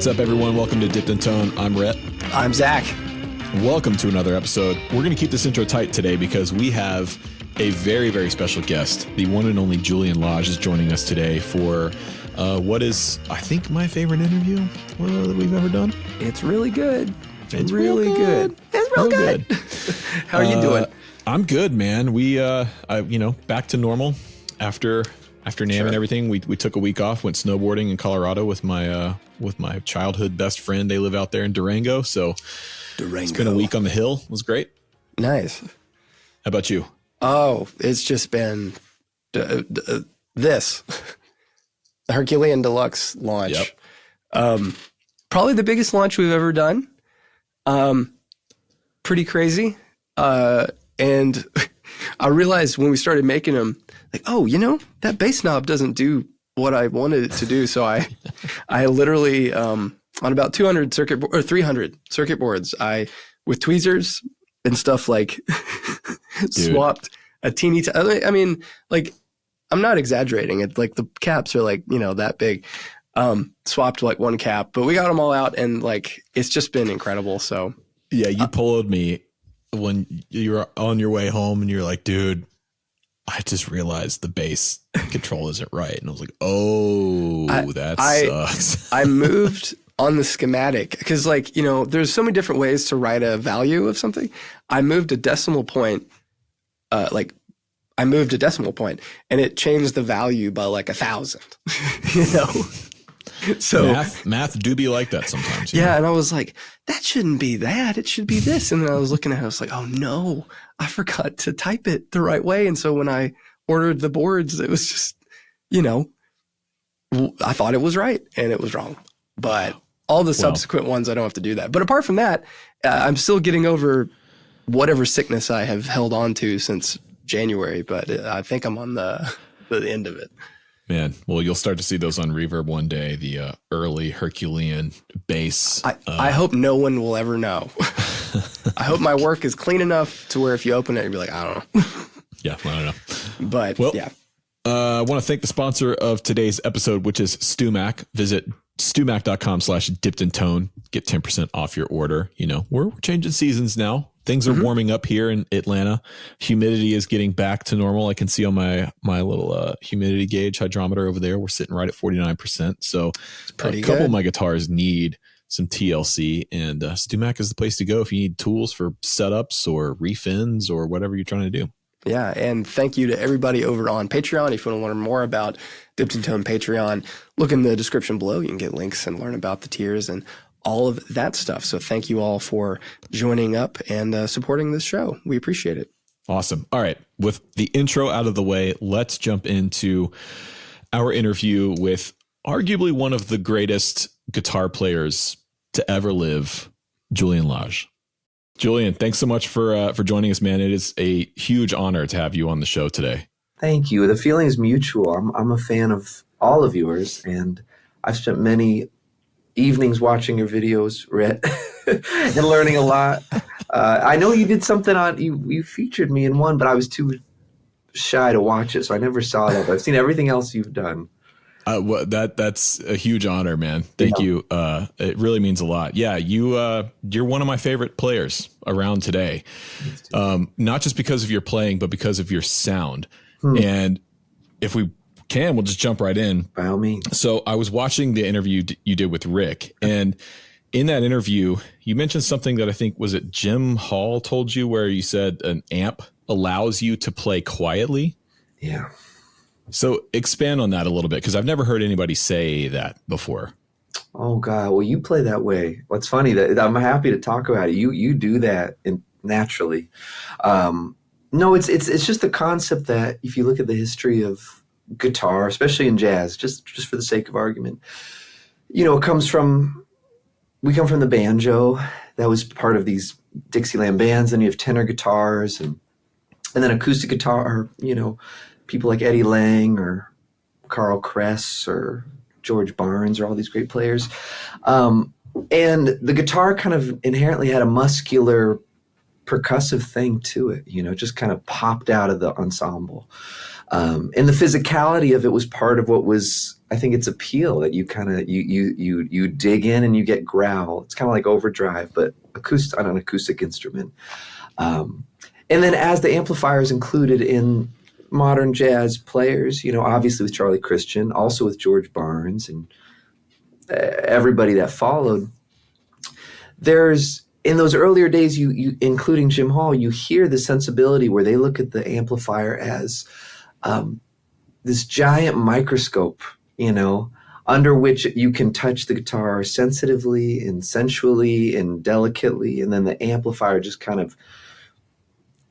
What's up, everyone? Welcome to Dipped in Tone. I'm Rhett. I'm Zach. Welcome to another episode. We're going to keep this intro tight today because we have a very, very special guest. The one and only Julian Lage is joining us today for what is, I think, my favorite interview that we've ever done. It's really good. It's really good. It's real good. How are you doing? I'm good, man. We, back to normal after NAMM and everything. We took a week off, went snowboarding in Colorado with my childhood best friend. They live out there in Durango, so it's been a week on the hill. It was great. Nice. How about you? Oh, it's just been this the Herculean Deluxe launch. Yep. Probably the biggest launch we've ever done. Pretty crazy. And I realized when we started making them, like, oh, that bass knob doesn't do what I wanted it to do. So I literally, on about 200 300 circuit boards, with tweezers and stuff, like swapped a teeny, I mean, like, I'm not exaggerating. It's like the caps are like, that big, swapped like one cap, but we got them all out and like, it's just been incredible. So yeah, you pulled me when you were on your way home and you're like, dude, I just realized the bass control isn't right. And I was like, that sucks. I moved on the schematic because, like, there's so many different ways to write a value of something. I moved a decimal point, and it changed the value by like 1,000, So math do be like that sometimes. Yeah. And I was like, that shouldn't be that. It should be this. And then I was looking at it, I was like, oh no, I forgot to type it the right way. And so when I ordered the boards, it was just, I thought it was right and it was wrong. But all the subsequent ones, I don't have to do that. But apart from that, I'm still getting over whatever sickness I have held on to since January. But I think I'm on the end of it. Man, well, you'll start to see those on Reverb one day, the early Herculean bass. I hope no one will ever know. I hope my work is clean enough to where if you open it, you'll be like, I don't know. Yeah, I don't know. But, yeah. I want to thank the sponsor of today's episode, which is StewMac. Visit stewmac.com/dippedintone. Get 10% off your order. We're changing seasons now. Things are warming up here in Atlanta. Humidity is getting back to normal. I can see on my little humidity gauge hydrometer over there, we're sitting right at 49%. So a couple of my guitars need some TLC, and StewMac is the place to go if you need tools for setups or refins or whatever you're trying to do. Yeah, and thank you to everybody over on Patreon. If you want to learn more about Dipped in Tone Patreon, look in the description below. You can get links and learn about the tiers and all of that stuff. So thank you all for joining up and supporting this show. We appreciate it. Awesome. All right. With the intro out of the way, let's jump into our interview with arguably one of the greatest guitar players to ever live, Julian Lage. Julian, thanks so much for joining us, man. It is a huge honor to have you on the show today. Thank you. The feeling is mutual. I'm a fan of all of yours, and I've spent many evenings watching your videos, Rhett, and learning a lot. I know you did something on, you featured me in one, but I was too shy to watch it, so I never saw that. But I've seen everything else you've done. That's a huge honor, man. Thank you. It really means a lot. Yeah, you're one of my favorite players around today. Not just because of your playing, but because of your sound. And if we we'll just jump right in. By all means. So I was watching the interview you did with Rick, and in that interview, you mentioned something that I think, was it Jim Hall told you, where you said an amp allows you to play quietly? Yeah. So expand on that a little bit, because I've never heard anybody say that before. Oh God. Well, you play that way. What's funny, that I'm happy to talk about it. You do that naturally. No, it's just the concept that if you look at the history of guitar, especially in jazz, just for the sake of argument, we come from the banjo. That was part of these Dixieland bands. And you have tenor guitars and then acoustic guitar, people like Eddie Lang or Carl Kress or George Barnes or all these great players. And the guitar kind of inherently had a muscular percussive thing to it, just kind of popped out of the ensemble. And the physicality of it was part of what was, I think, its appeal, that you kind of you dig in and you get growl. It's kind of like overdrive, but on an acoustic instrument. And then as the amplifier is included in modern jazz players, obviously with Charlie Christian, also with George Barnes and everybody that followed, there's, in those earlier days, you including Jim Hall, you hear the sensibility where they look at the amplifier as this giant microscope, under which you can touch the guitar sensitively and sensually and delicately, and then the amplifier just kind of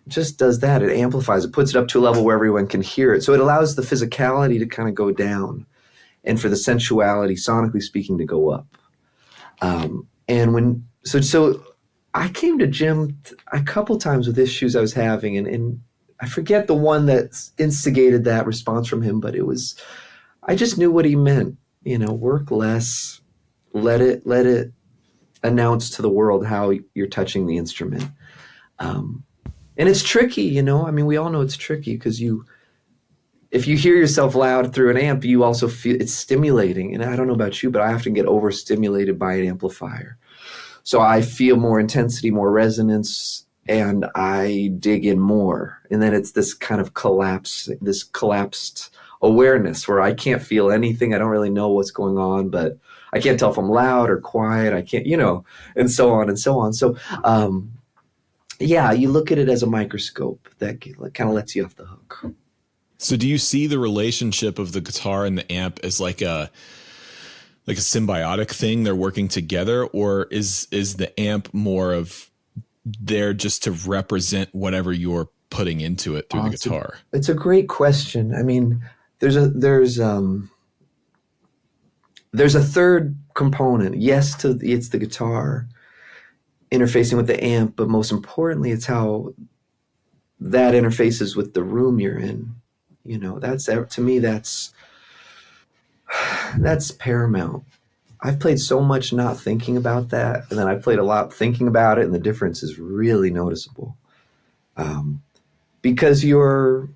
just does that. It amplifies it, puts it up to a level where everyone can hear it. So it allows the physicality to kind of go down and for the sensuality, sonically speaking, to go up. So I came to Jim a couple times with issues I was having, and I forget the one that instigated that response from him, but I just knew what he meant. Work less, let it announce to the world how you're touching the instrument. And it's tricky, we all know it's tricky because if you hear yourself loud through an amp, you also feel it's stimulating. And I don't know about you, but I often get overstimulated by an amplifier. So I feel more intensity, more resonance, and I dig in more. And then it's this kind of collapsed awareness where I can't feel anything. I don't really know what's going on, but I can't tell if I'm loud or quiet. I can't, and so on and so on. So, you look at it as a microscope that kind of lets you off the hook. So do you see the relationship of the guitar and the amp as like a symbiotic thing? They're working together, or is the amp more of there just to represent whatever you're putting into it through the guitar? It's a great question. I mean, there's a third component. Yes, it's the guitar interfacing with the amp, but most importantly, it's how that interfaces with the room you're in. That's, to me, that's paramount. I've played so much not thinking about that, and then I've played a lot thinking about it, and the difference is really noticeable. Because on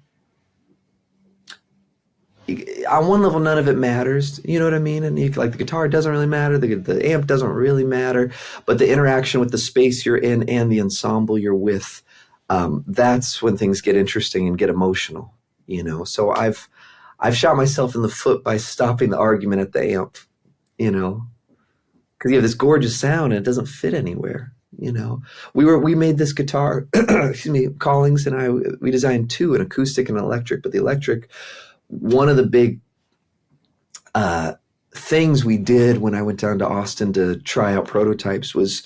one level, none of it matters. You know what I mean? And the guitar doesn't really matter. The amp doesn't really matter. But the interaction with the space you're in and the ensemble you're with, that's when things get interesting and get emotional. So I've shot myself in the foot by stopping the argument at the amp. Because you have this gorgeous sound and it doesn't fit anywhere. We made this guitar. Excuse me, Collings and we designed two, an acoustic and an electric. But the electric, one of the big things we did when I went down to Austin to try out prototypes was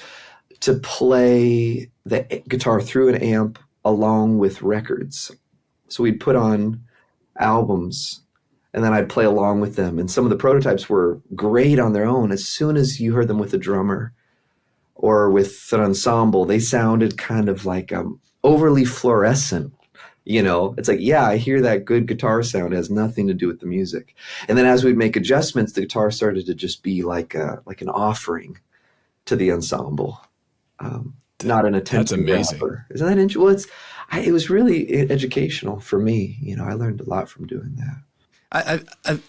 to play the guitar through an amp along with records. So we'd put on albums and then I'd play along with them. And some of the prototypes were great on their own. As soon as you heard them with a drummer or with an ensemble, they sounded kind of like overly fluorescent. It's like, I hear that good guitar sound. It has nothing to do with the music. And then as we'd make adjustments, the guitar started to just be like an offering to the ensemble, not an attempt. That's amazing. Rapper. Isn't that interesting? Well, it was really educational for me. I learned a lot from doing that.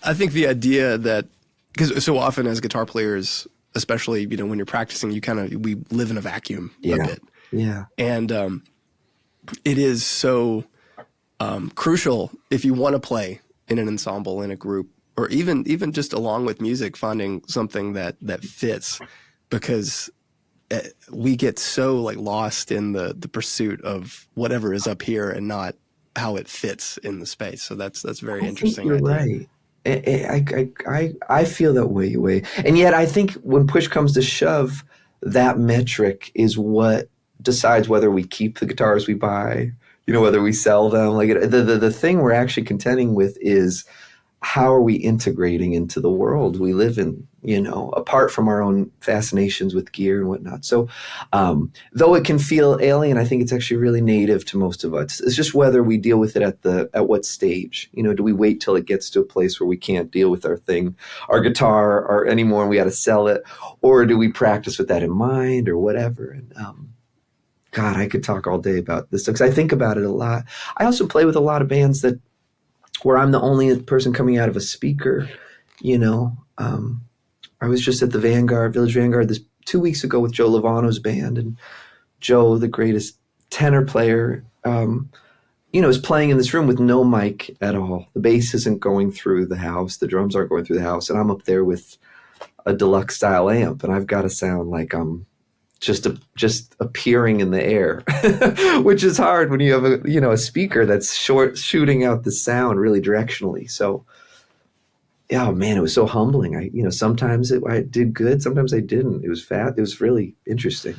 I think the idea that, because so often as guitar players, especially, when you're practicing, we live in a vacuum a bit. Yeah. And it is so crucial if you want to play in an ensemble, in a group, or even just along with music, finding something that fits, because we get so lost in the pursuit of whatever is up here and not how it fits in the space. So that's very interesting. You're right. I feel that way. And yet I think when push comes to shove, that metric is what decides whether we keep the guitars we buy, whether we sell them. The thing we're actually contending with is how are we integrating into the world we live in, apart from our own fascinations with gear and whatnot. So though it can feel alien, I think it's actually really native to most of us. It's just whether we deal with it at what stage. Do we wait till it gets to a place where we can't deal with our guitar or anymore and we got to sell it? Or do we practice with that in mind or whatever? And God, I could talk all day about this because I think about it a lot. I also play with a lot of bands that where I'm the only person coming out of a speaker, you know. I was just at the Village Vanguard, this 2 weeks ago with Joe Lovano's band, and Joe, the greatest tenor player, is playing in this room with no mic at all. The bass isn't going through the house, the drums aren't going through the house, and I'm up there with a deluxe style amp, and I've got to sound like I'm just appearing in the air, which is hard when you have a speaker that's shooting out the sound really directionally. So, yeah, man, it was so humbling. Sometimes I did good, sometimes I didn't. It was really interesting.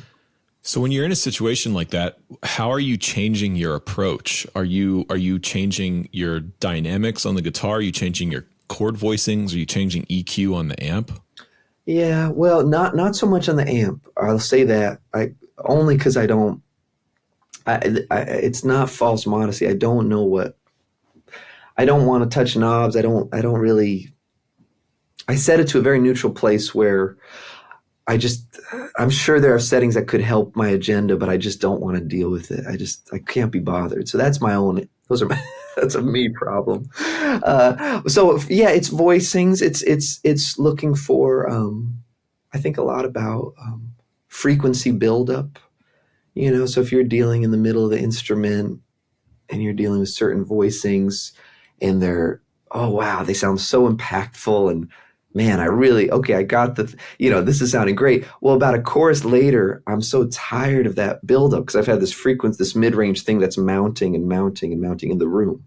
So when you're in a situation like that, how are you changing your approach? Are you changing your dynamics on the guitar? Are you changing your chord voicings? Are you changing EQ on the amp? Yeah, well, not so much on the amp. I'll say that only because I don't. It's not false modesty. I don't know what. I don't want to touch knobs. I don't really. I set it to a very neutral place where I'm sure there are settings that could help my agenda, but I just don't want to deal with it. I can't be bothered. So that's that's a me problem. So yeah, it's voicings. It's looking for, I think a lot about, frequency buildup, so if you're dealing in the middle of the instrument and you're dealing with certain voicings and oh wow, they sound so impactful, and man, I got this is sounding great. Well, about a chorus later, I'm so tired of that buildup because I've had this mid-range thing that's mounting and mounting and mounting in the room.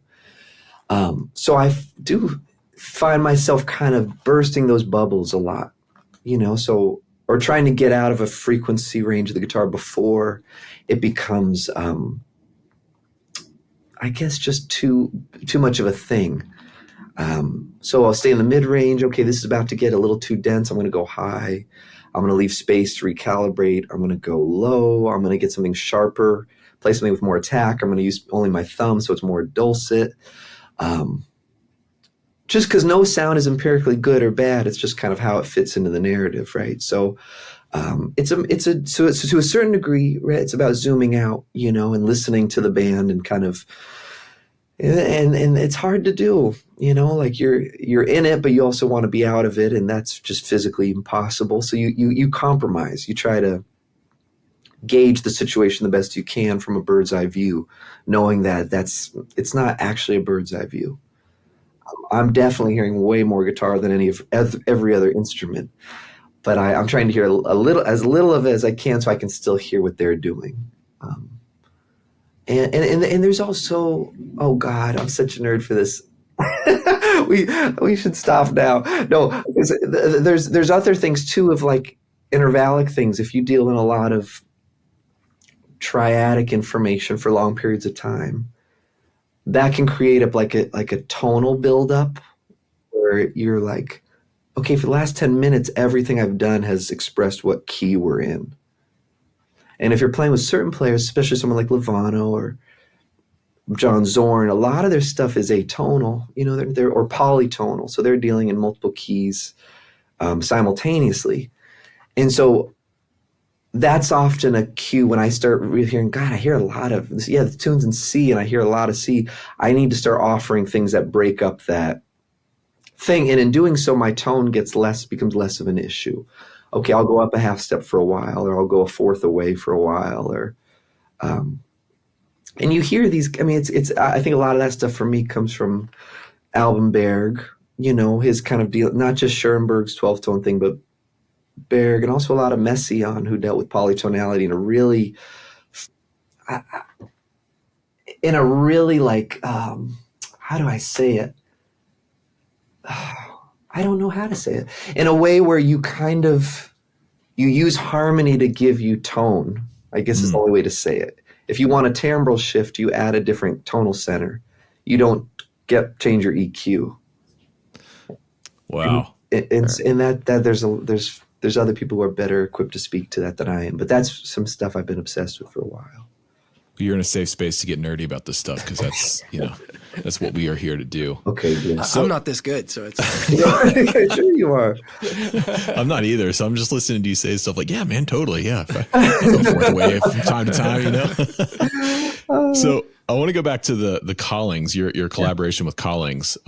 So I do find myself kind of bursting those bubbles a lot, or trying to get out of a frequency range of the guitar before it becomes, I guess, just too much of a thing. So I'll stay in the mid-range. Okay, this is about to get a little too dense. I'm going to go high. I'm going to leave space to recalibrate. I'm going to go low. I'm going to get something sharper, play something with more attack. I'm going to use only my thumb so it's more dulcet. Just because no sound is empirically good or bad, it's just kind of how it fits into the narrative, right? So so to a certain degree, right, it's about zooming out, and listening to the band and kind of. And it's hard to do, like you're in it, but you also want to be out of it. And that's just physically impossible. So you compromise, you try to gauge the situation the best you can from a bird's eye view, knowing that it's not actually a bird's eye view. I'm definitely hearing way more guitar than every other instrument, but I'm trying to hear as little of it as I can so I can still hear what they're doing. And there's also, oh God, I'm such a nerd for this. we should stop now. No, there's other things too of like intervallic things. If you deal in a lot of triadic information for long periods of time, that can create up like a tonal buildup where you're like, okay, for the last 10 minutes, everything I've done has expressed what key we're in. And if you're playing with certain players, especially someone like Lovano or John Zorn, a lot of their stuff is atonal, they're or polytonal. So they're dealing in multiple keys simultaneously. And so that's often a cue when I start really hearing, God, I hear a lot of this. Yeah, the tune's in C and I hear a lot of C. I need to start offering things that break up that thing. And in doing so, my tone becomes less of an issue. Okay, I'll go up a half step for a while, or I'll go a fourth away for a while, or, and you hear these. I mean, I think a lot of that stuff for me comes from Alban Berg, his kind of deal, not just Schoenberg's 12-tone thing, but Berg, and also a lot of Messiaen, who dealt with polytonality in a really like, how do I say it? I don't know how to say it. In a way where you use harmony to give you tone, I guess is the only way to say it. If you want a timbral shift, you add a different tonal center. You don't change your EQ. Wow. And that there's other people who are better equipped to speak to that than I am. But that's some stuff I've been obsessed with for a while. You're in a safe space to get nerdy about this stuff because that's, that's what we are here to do. Okay, good. I'm not this good, so it's sure you are. I'm not either. So I'm just listening to you say stuff like, yeah, man, totally. Yeah. I go forth away from time to time, So I want to go back to the Collings, your collaboration with Collings,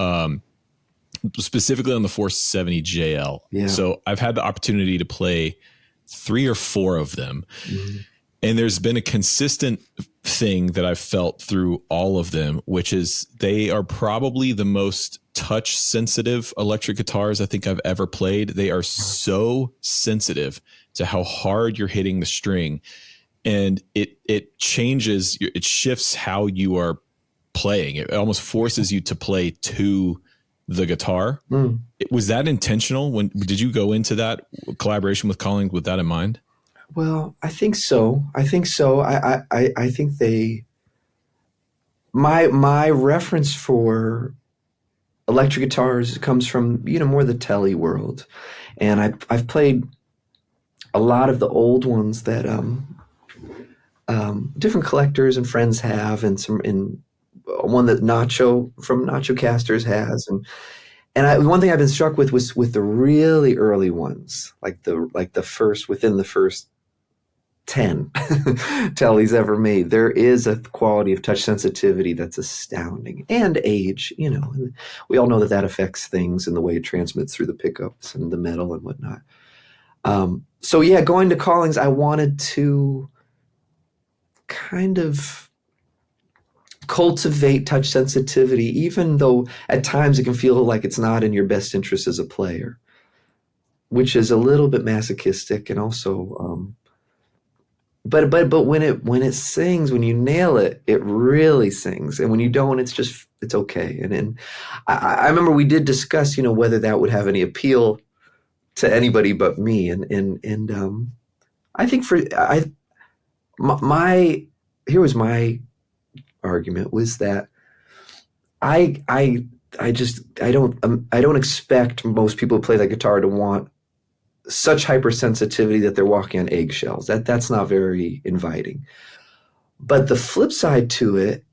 specifically on the 470 JL. Yeah. So I've had the opportunity to play 3 or 4 of them. Mm-hmm. And there's been a consistent thing that I've felt through all of them, which is they are probably the most touch sensitive electric guitars I think I've ever played. They are so sensitive to how hard you're hitting the string. And it changes, it shifts how you are playing. It almost forces you to play to the guitar. Was that intentional? Did you go into that collaboration with Collings with that in mind? Well, I think so. I think my reference for electric guitars comes from, more the telly world. And I've played a lot of the old ones that different collectors and friends have, and one that Nacho from Nacho Casters has, and one thing I've been struck with was with the really early ones, like the first, within the first 10 tellies ever made. There is a quality of touch sensitivity that's astounding, and age. And we all know that affects things in the way it transmits through the pickups and the metal and whatnot. So yeah, going to Collings, I wanted to kind of cultivate touch sensitivity, even though at times it can feel like it's not in your best interest as a player, which is a little bit masochistic. And also, but when it sings, when you nail it, it really sings. And when you don't, it's okay. And I remember we did discuss, whether that would have any appeal to anybody but me. And I think here was my argument, was that I don't expect most people who play that guitar to want such hypersensitivity that they're walking on eggshells. That's not very inviting. But the flip side to it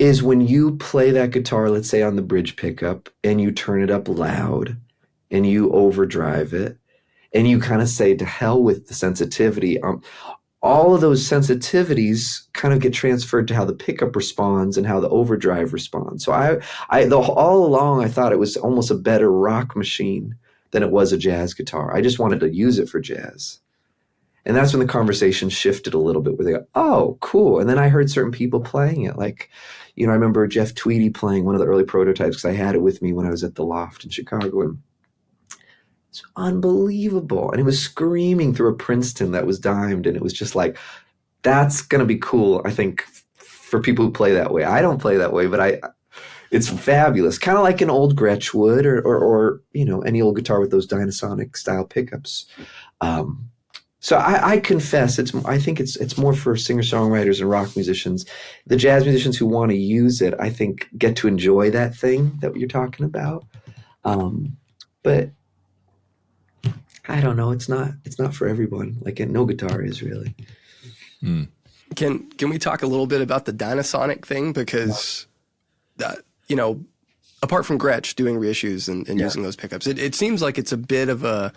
is when you play that guitar, let's say on the bridge pickup, and you turn it up loud and you overdrive it and you kind of say to hell with the sensitivity, all of those sensitivities kind of get transferred to how the pickup responds and how the overdrive responds. So all along, I thought it was almost a better rock machine than it was a jazz guitar. I just wanted to use it for jazz. And that's when the conversation shifted a little bit, where they go, oh, cool. And then I heard certain people playing it. Like, I remember Jeff Tweedy playing one of the early prototypes, because I had it with me when I was at the Loft in Chicago. And it's unbelievable. And it was screaming through a Princeton that was dimed. And it was just like, that's going to be cool, I think, for people who play that way. I don't play that way, but it's fabulous. Kind of like an old Gretsch would, or any old guitar with those Dynasonic style pickups. So I confess, I think it's more for singer-songwriters and rock musicians. The jazz musicians who want to use it, I think, get to enjoy that thing that you're talking about. But I don't know. It's not for everyone. Like, no guitar is really. Can we talk a little bit about the Dynasonic thing? Because, apart from Gretsch doing reissues and using those pickups, it seems like it's a bit of a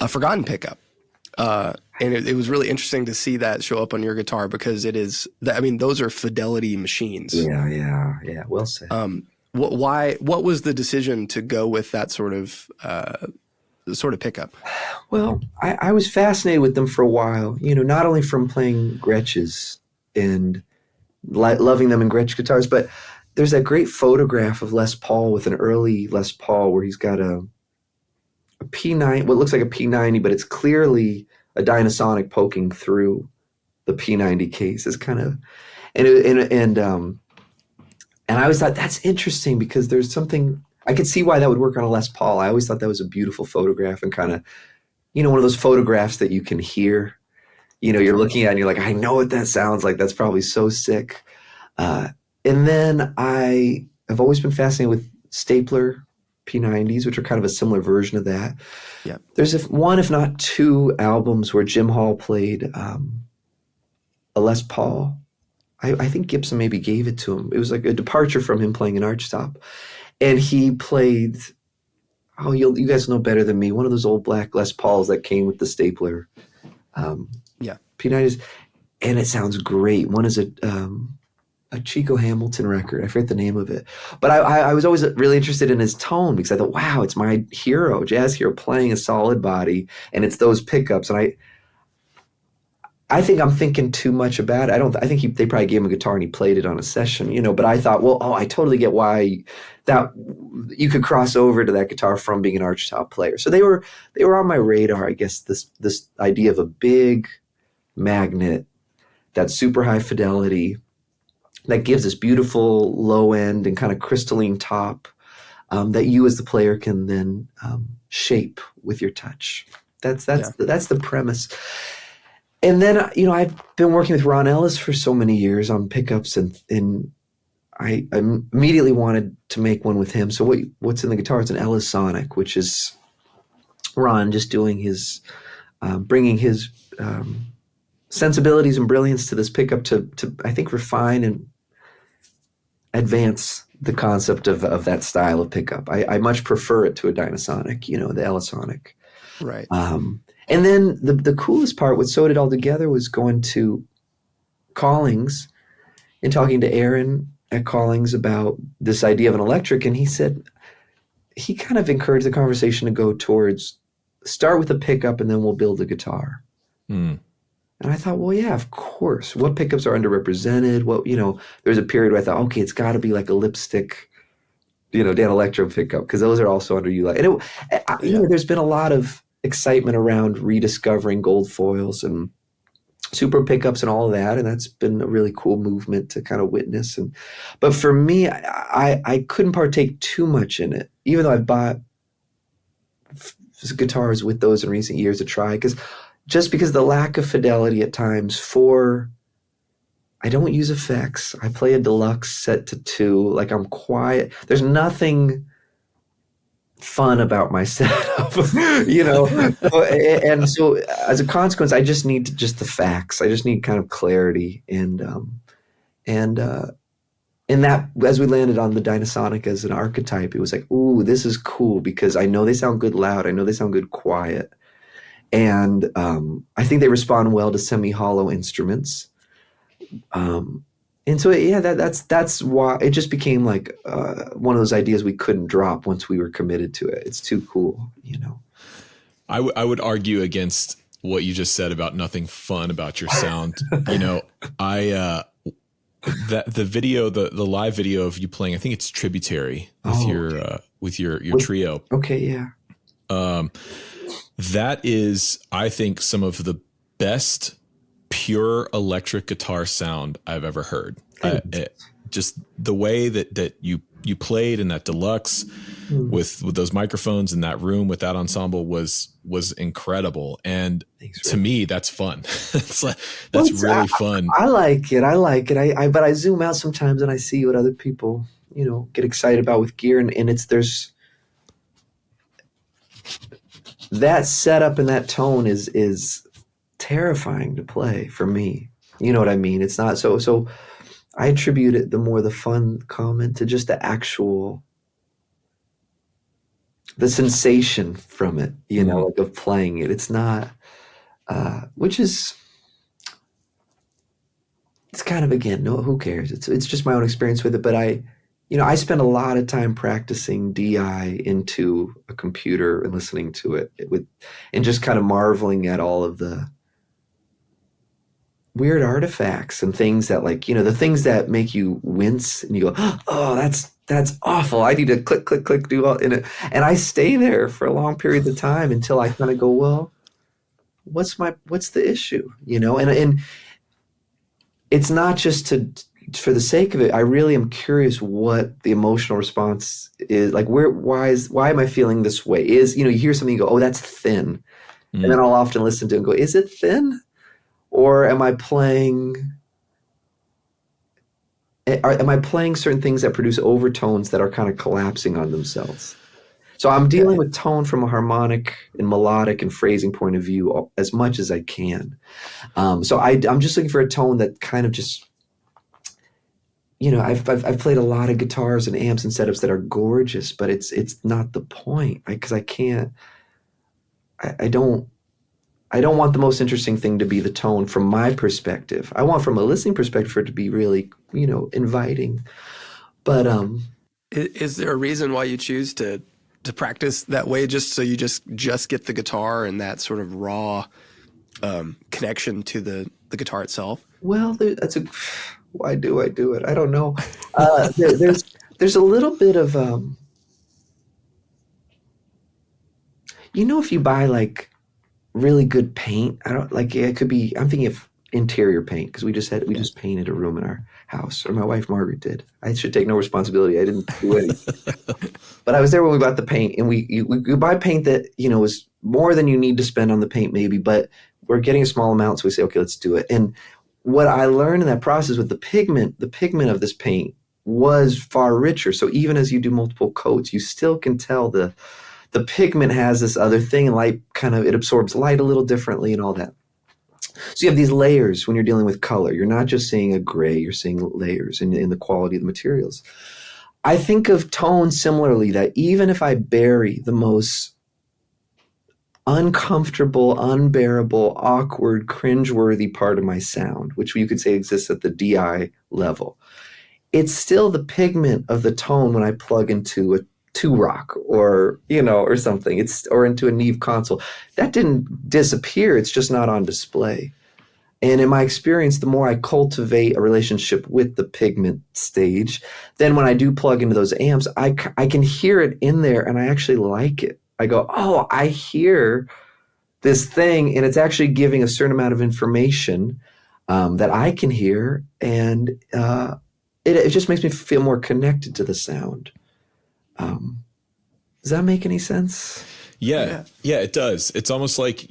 forgotten pickup. And it was really interesting to see that show up on your guitar, because those are fidelity machines. Yeah. Well said. What was the decision to go with that sort of pickup? Well, I was fascinated with them for a while, not only from playing Gretsch's and loving them in Gretsch guitars, but there's that great photograph of Les Paul with an early Les Paul where he's got a P9, what looks like a P90, but it's clearly a Dynasonic poking through the P90 case. It's kind of, and I always thought that's interesting, because there's something, I could see why that would work on a Les Paul. I always thought that was a beautiful photograph, and kind of, one of those photographs that you can hear, you're looking at and you're like, I know what that sounds like. That's probably so sick. And then I have always been fascinated with stapler P90s, which are kind of a similar version of that. Yeah. There's one, if not two, albums where Jim Hall played a Les Paul. I think Gibson maybe gave it to him. It was like a departure from him playing an archtop. And he played, you guys know better than me, one of those old black Les Pauls that came with the stapler P90s. And it sounds great. One is a Chico Hamilton record. I forget the name of it, but I was always really interested in his tone because I thought, wow, it's my hero, jazz hero, playing a solid body, and it's those pickups. And I think I'm thinking too much about it. I think they probably gave him a guitar and he played it on a session, but I thought, well, I totally get why that you could cross over to that guitar from being an archtop player. So they were on my radar, I guess, this idea of a big magnet that's super high fidelity that gives this beautiful low end and kind of crystalline top that you as the player can then shape with your touch. That's the premise. And then, I've been working with Ron Ellis for so many years on pickups, and I immediately wanted to make one with him. So what's in the guitar? It's an Ellisonic, which is Ron just doing his, bringing his sensibilities and brilliance to this pickup to I think refine and advance the concept of that style of pickup. I much prefer it to a Dynasonic, the Ellisonic. Right. And then the coolest part, what sewed it all together, was going to Collings and talking to Aaron at Collings about this idea of an electric. And he said, he kind of encouraged the conversation to go towards start with a pickup and then we'll build a guitar. Mm. And I thought, well, yeah, of course. What pickups are underrepresented? What, there's a period where I thought, okay, it's got to be like a lipstick, Dan Electro pickup, because those are also underutilized. And there's been a lot of excitement around rediscovering gold foils and super pickups and all of that, and that's been a really cool movement to kind of witness. But for me, I couldn't partake too much in it, even though I've bought guitars with those in recent years to try, because the lack of fidelity at times. I don't use effects. I play a deluxe set to 2. Like, I'm quiet. There's nothing fun about my setup, and so as a consequence, I just need the facts. I just need kind of clarity, and that, as we landed on the Dynasonic as an archetype, it was like, ooh, this is cool because I know they sound good loud, I know they sound good quiet, and I think they respond well to semi-hollow instruments. And so, yeah, that's why it just became like one of those ideas we couldn't drop once we were committed to it. It's too cool, I would argue against what you just said about nothing fun about your sound. The video, the live video of you playing, I think it's Tributary with your trio. Okay, yeah. That is, I think, some of the best pure electric guitar sound I've ever heard. Just the way that you played in that deluxe with those microphones in that room with that ensemble was incredible. And to me, that's fun. That's really fun. I like it. But I zoom out sometimes and I see what other people, get excited about with gear, and there's that setup and that tone is terrifying to play for me. You know what I mean? It's not so I attribute it, the fun comment, to just the sensation from it, like of playing it. It's not, it's kind of, again, no, who cares? It's just my own experience with it. But I spend a lot of time practicing DI into a computer and listening to it and just kind of marveling at all of the weird artifacts and things that, like, the things that make you wince and you go, oh, that's awful. I need to click, click, click, do all in it. And I stay there for a long period of time until I kind of go, well, what's the issue? And it's not just for the sake of it. I really am curious what the emotional response is. Like, why am I feeling this way? You hear something, you go, oh, that's thin. And then I'll often listen to it and go, is it thin? Or am I playing certain things that produce overtones that are kind of collapsing on themselves? So I'm dealing with tone from a harmonic and melodic and phrasing point of view as much as I can. So I'm just looking for a tone that kind of just, I've played a lot of guitars and amps and setups that are gorgeous, but it's not the point, because I can't. I don't want the most interesting thing to be the tone from my perspective. I want from a listening perspective for it to be really, inviting. But is there a reason why you choose to practice that way, just so you just get the guitar and that sort of raw connection to the guitar itself? well, why do I do it? I don't know. There's a little bit of if you buy like really good paint, I don't like it could be. I'm thinking of interior paint because we just painted a room in our house, or my wife Margaret did. I should take no responsibility. I didn't do anything. But I was there when we bought the paint, and we buy paint that is more than you need to spend on the paint maybe, but we're getting a small amount, so we say, okay, let's do it. And what I learned in that process with the pigment of this paint was far richer. So even as you do multiple coats, you still can tell the pigment has this other thing, and light it absorbs light a little differently and all that. So you have these layers when you're dealing with color. You're not just seeing a gray, you're seeing layers in the quality of the materials. I think of tone similarly, that even if I bury the most uncomfortable, unbearable, awkward, cringeworthy part of my sound, which you could say exists at the DI level, it's still the pigment of the tone when I plug into a two rock or something, or into a Neve console. That didn't disappear, it's just not on display. And in my experience, the more I cultivate a relationship with the pigment stage, then when I do plug into those amps, I can hear it in there, and I actually like it. I go, oh, I hear this thing, and it's actually giving a certain amount of information that I can hear, and it just makes me feel more connected to the sound. Does that make any sense? Yeah, it does. It's almost like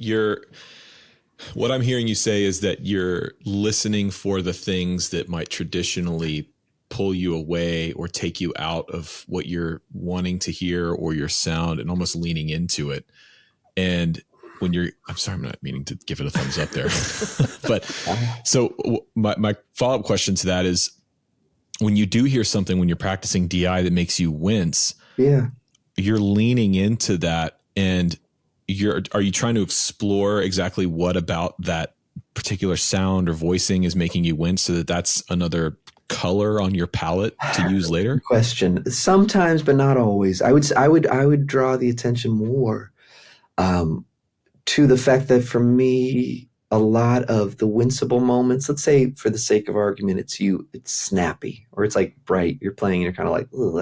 what I'm hearing you say is that you're listening for the things that might traditionally pull you away or take you out of what you're wanting to hear or your sound, and almost leaning into it. And when I'm sorry, I'm not meaning to give it a thumbs up there, but so my follow-up question to that is, when you do hear something, when you're practicing DI that makes you wince, you're leaning into that, and are you trying to explore exactly what about that particular sound or voicing is making you wince, so that's another color on your palette to use later? Question. Sometimes, but not always. I would draw the attention more to the fact that for me, a lot of the winceable moments, let's say for the sake of argument, it's snappy, or it's like bright. You're playing and you're kind of like, oh,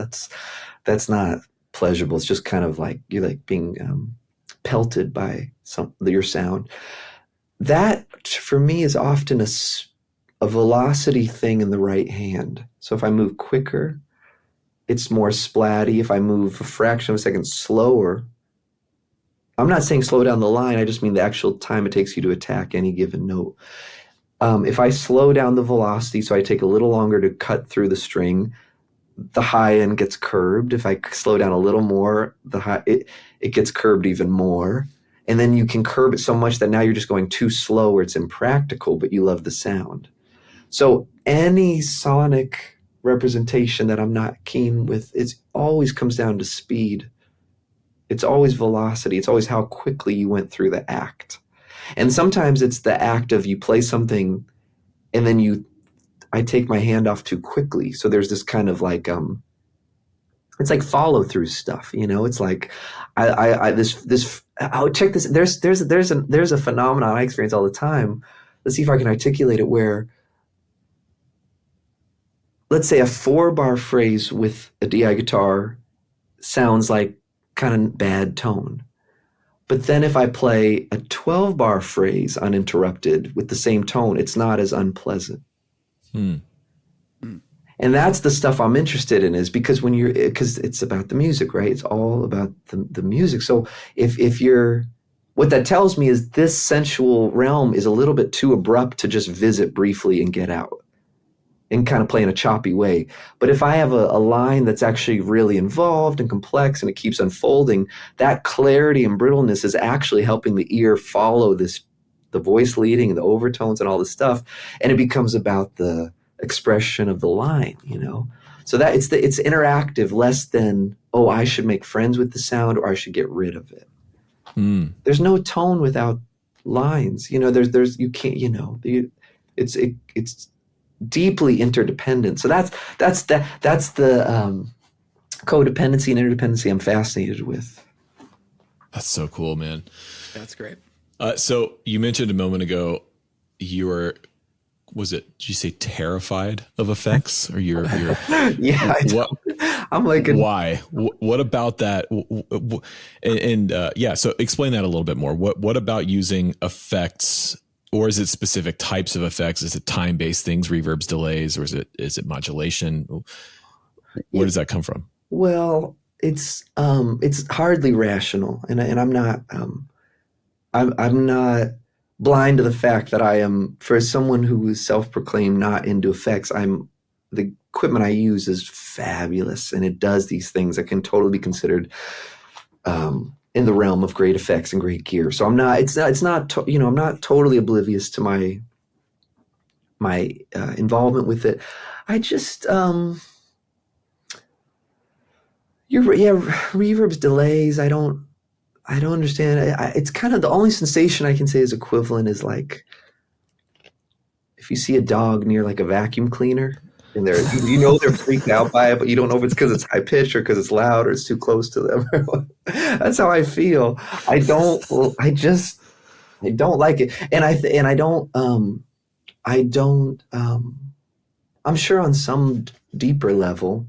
that's not pleasurable. It's just kind of like you're like being pelted by your sound. That for me is often a velocity thing in the right hand. So if I move quicker, it's more splatty. If I move a fraction of a second slower, I'm not saying slow down the line, I just mean the actual time it takes you to attack any given note. If I slow down the velocity, so I take a little longer to cut through the string, the high end gets curbed. If I slow down a little more, it gets curbed even more. And then you can curb it so much that now you're just going too slow where it's impractical, but you love the sound. So any sonic representation that I'm not keen with, it always comes down to speed. It's always velocity. It's always how quickly you went through the act. And sometimes it's the act of you play something and then I take my hand off too quickly. So there's this kind of like, it's like follow through stuff, it's like, check this. There's a phenomenon I experience all the time. Let's see if I can articulate it, where let's say a 4-bar phrase with a DI guitar sounds like kind of bad tone. But then if I play a 12-bar phrase uninterrupted with the same tone, it's not as unpleasant. And that's the stuff I'm interested in, is because because it's about the music, right? It's all about the music. So what that tells me is this sensual realm is a little bit too abrupt to just visit briefly and get out and kind of play in a choppy way. But if I have a line that's actually really involved and complex and it keeps unfolding, that clarity and brittleness is actually helping the ear follow the voice leading and the overtones and all this stuff. And it becomes about the expression of the line, So that it's interactive, less than, oh, I should make friends with the sound or I should get rid of it. There's no tone without lines. There's you can't, it's deeply interdependent. So that's the codependency and interdependency I'm fascinated with. That's so cool, man. That's great. So you mentioned a moment ago, did you say terrified of effects, or you're Yeah, I'm like, why? What about that? Yeah, so explain that a little bit more. What about using effects, or is it specific types of effects? Is it time-based things, reverbs, delays, or is it modulation? Where does that come from? Well, it's hardly rational, and I'm not I'm not blind to the fact that I am, for someone who is self-proclaimed not into effects, the equipment I use is fabulous, and it does these things that can totally be considered in the realm of great effects and great gear. So I'm not totally oblivious to my involvement with it. I just reverbs, delays. I don't understand. It's kind of the only sensation I can say is equivalent is like if you see a dog near like a vacuum cleaner and they're freaked out by it, but you don't know if it's because it's high pitched or because it's loud or it's too close to them. That's how I feel. I don't like it, and I don't. I'm sure on some deeper level,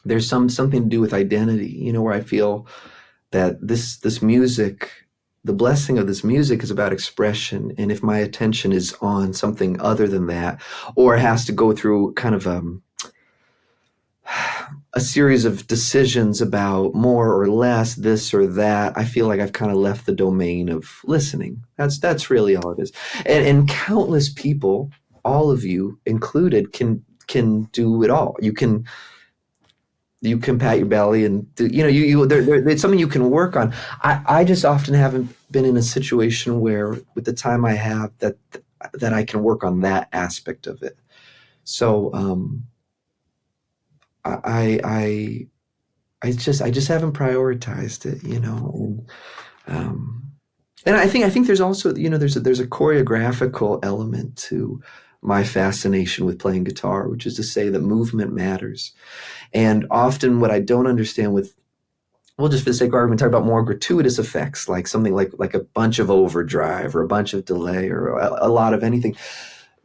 there's something to do with identity. Where I feel that this music, the blessing of this music is about expression. And if my attention is on something other than that, or has to go through kind of a series of decisions about more or less, this or that, I feel like I've kind of left the domain of listening. That's really all it is. And countless people, all of you included, can do it all. You can pat your belly and it's something you can work on. I just often haven't been in a situation where, with the time I have, that I can work on that aspect of it. So I just haven't prioritized it, and I think there's also there's a choreographical element to my fascination with playing guitar, which is to say that movement matters. And often what I don't understand we'll just for the sake of argument talk about more gratuitous effects, like something like a bunch of overdrive or a bunch of delay or a lot of anything.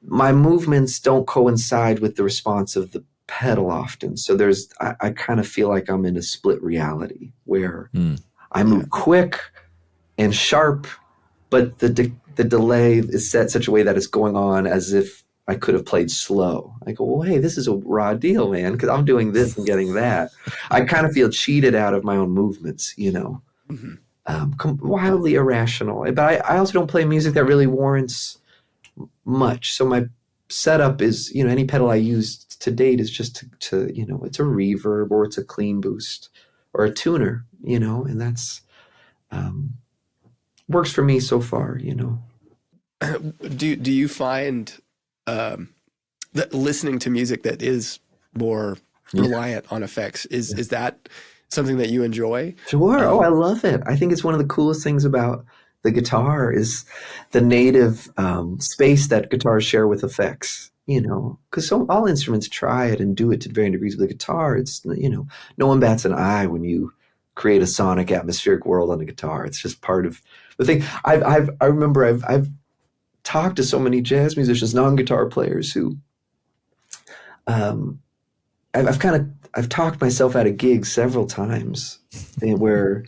My movements don't coincide with the response of the pedal often. So I kind of feel like I'm in a split reality where I move quick and sharp, but the delay is set such a way that it's going on as if I could have played slow. I go, well, hey, this is a raw deal, man, because I'm doing this and getting that. I kind of feel cheated out of my own movements, wildly irrational. But I also don't play music that really warrants much. So my setup is, any pedal I used to date is just to it's a reverb or it's a clean boost or a tuner, and that's works for me so far, Do you find that listening to music that is more reliant on effects is that something that you enjoy? Sure. I love it. I think it's one of the coolest things about the guitar is the native space that guitars share with effects. Because all instruments try it and do it to varying degrees. With the guitar, it's no one bats an eye when you create a sonic atmospheric world on a guitar. It's just part of the thing. I remember I've talked to so many jazz musicians, non-guitar players, who I've talked myself out of gigs several times, where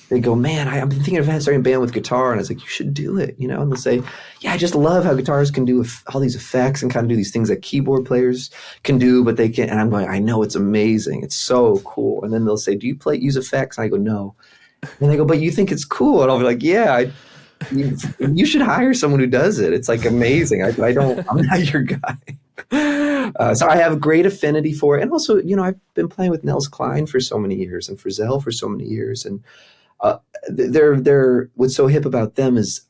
they go, man, I've been thinking of starting a band with guitar, and I was like, you should do it, and they'll say, yeah, I just love how guitars can do all these effects and kind of do these things that keyboard players can do, but they can't. And I'm going, I know, it's amazing, it's so cool. And then they'll say, do you use effects? And I go, no. And they go, but you think it's cool? And I'll be like, yeah, you should hire someone who does it. It's like amazing. I'm not your guy. So I have a great affinity for it. And also, I've been playing with Nels Cline for so many years and for Zell for so many years. And they're what's so hip about them is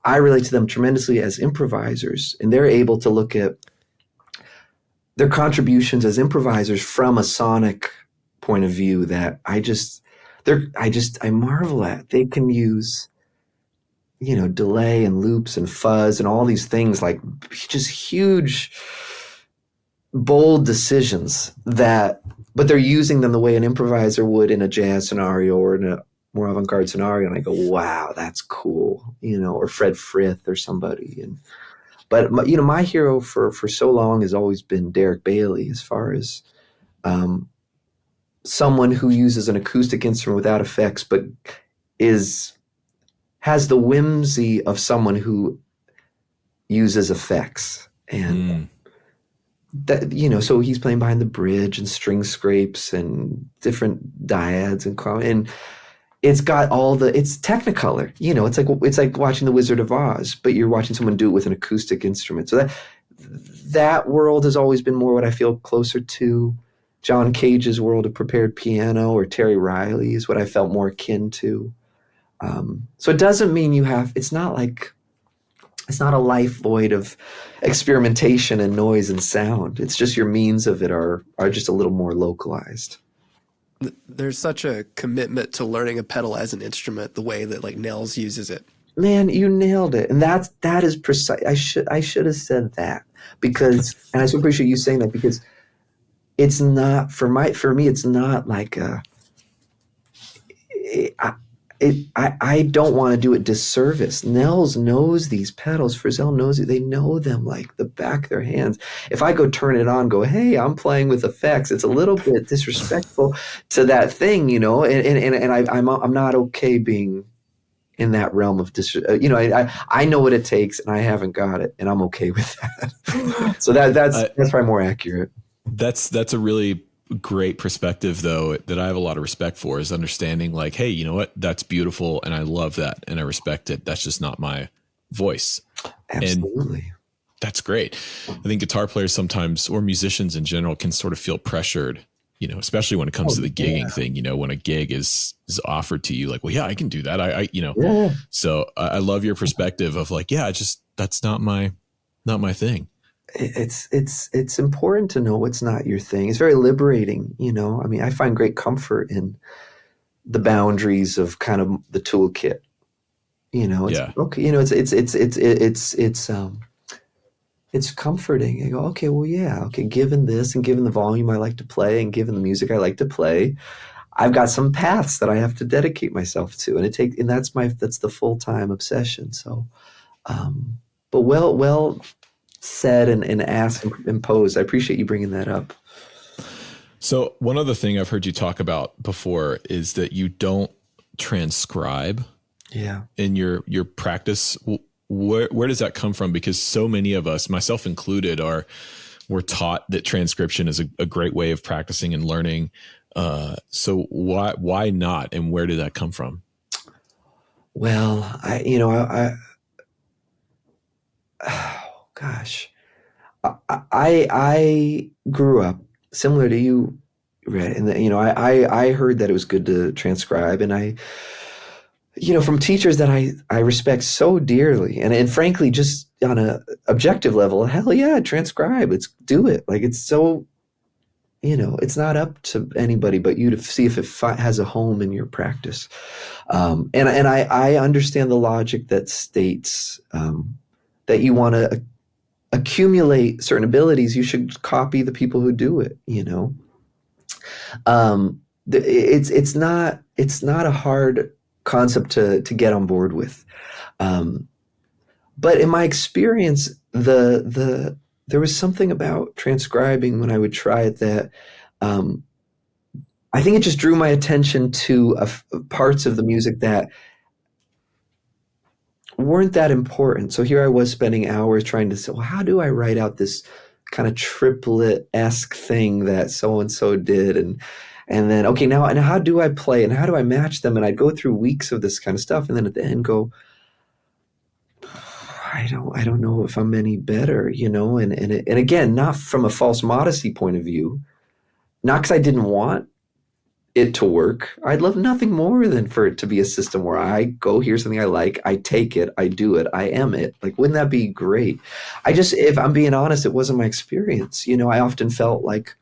I relate to them tremendously as improvisers, and they're able to look at their contributions as improvisers from a sonic point of view that I marvel at. They can use delay and loops and fuzz and all these things, like just huge, bold decisions but they're using them the way an improviser would in a jazz scenario or in a more avant-garde scenario. And I go, wow, that's cool, or Fred Frith or somebody. But my hero for so long has always been Derek Bailey, as far as someone who uses an acoustic instrument without effects, but has the whimsy of someone who uses effects. And that, so he's playing behind the bridge and string scrapes and different dyads and it's got it's Technicolor, it's like watching The Wizard of Oz, but you're watching someone do it with an acoustic instrument. So that world has always been more what I feel closer to. John Cage's world of prepared piano, or Terry Riley, is what I felt more akin to. So it doesn't mean it's not a life void of experimentation and noise and sound. It's just your means of it are just a little more localized. There's such a commitment to learning a pedal as an instrument, the way that like Nels uses it. Man, you nailed it. And that is precise. I should have said that, because, and I so appreciate you saying that, because it's not for me, it's not like I don't want to do it disservice. Nels knows these pedals. Frizzell knows it. They know them like the back of their hands. If I go turn it on, go, hey, I'm playing with effects, it's a little bit disrespectful to that thing, and I'm not okay being in that realm of I know what it takes, and I haven't got it, and I'm okay with that. So that's probably more accurate. That's a really great perspective, though, that I have a lot of respect for, is understanding like, hey, you know what? That's beautiful. And I love that. And I respect it. That's just not my voice. Absolutely. And that's great. I think guitar players sometimes, or musicians in general, can sort of feel pressured, especially when it comes to the gigging thing, when a gig is offered to you, like, well, yeah, I can do that. Yeah. So I love your perspective of like, yeah, that's not my thing. It's important to know what's not your thing. It's very liberating, I find great comfort in the boundaries of kind of the toolkit, it's comforting. I go, okay, well, yeah, okay, given this and given the volume I like to play and given the music I like to play, I've got some paths that I have to dedicate myself to, and that's the full-time obsession. So, but well said and asked and posed. I appreciate you bringing that up. So one other thing I've heard you talk about before is that you don't transcribe in your practice. Where does that come from? Because so many of us, myself included, we're taught that transcription is a great way of practicing and learning. So why not? And where did that come from? Well, gosh, I grew up similar to you, Rhett, and I heard that it was good to transcribe, and I from teachers that I respect so dearly, and frankly, just on a objective level, hell yeah, transcribe, let's do it. Like, it's so, it's not up to anybody but you to see if it has a home in your practice. And I understand the logic that states that you want to accumulate certain abilities, you should copy the people who do it. It's not a hard concept to get on board with. But in my experience, there was something about transcribing when I would try it that I think it just drew my attention to parts of the music that weren't that important. So here I was spending hours trying to say, well, how do I write out this kind of triplet-esque thing that so-and-so did? And then, okay, now, and how do I play and how do I match them? And I'd go through weeks of this kind of stuff. And then at the end go, I don't know if I'm any better, and again, not from a false modesty point of view, not because I didn't want it to work. I'd love nothing more than for it to be a system where I go, here's something I like, I take it, I do it, I am it. Like, wouldn't that be great? If I'm being honest, it wasn't my experience. I often felt like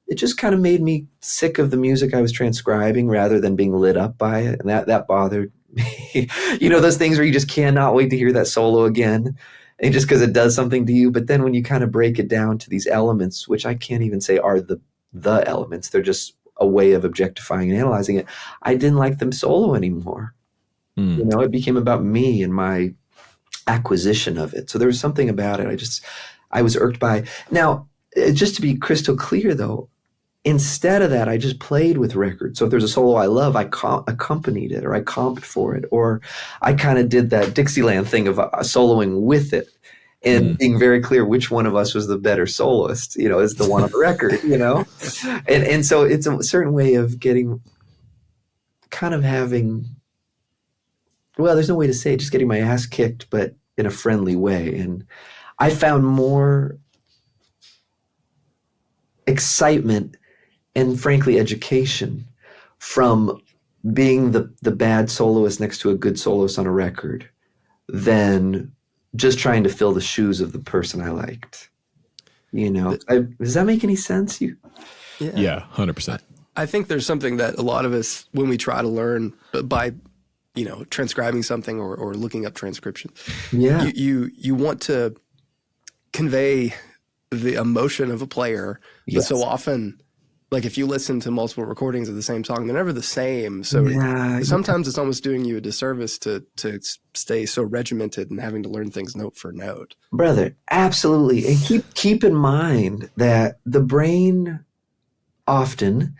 it just kind of made me sick of the music I was transcribing rather than being lit up by it. And that bothered You know, those things where you just cannot wait to hear that solo again, and just because it does something to you. But then when you kind of break it down to these elements, which I can't even say are the elements, they're just a way of objectifying and analyzing it. I didn't like them solo anymore. You know, it became about me and my acquisition of it. So there was something about it I was irked by. Now, just to be crystal clear, though, instead of that, I just played with records. So if there's a solo I love, I accompanied it, or I comped for it, or I kind of did that Dixieland thing of soloing with it, and being very clear which one of us was the better soloist, you know, is the one on the record, you know? And so it's a certain way of getting, kind of having, well, there's no way to say it, just getting my ass kicked, but in a friendly way. And I found more excitement and frankly education from being the bad soloist next to a good soloist on a record than just trying to fill the shoes of the person I liked. You know, does that make any sense? Yeah, 100%. I think there's something that a lot of us, when we try to learn by, you know, transcribing something or looking up transcription, you want to convey the emotion of a player. But so often, like if you listen to multiple recordings of the same song, they're never the same. So sometimes it's almost doing you a disservice to stay so regimented and having to learn things note for note. Brother, absolutely. And keep in mind that the brain often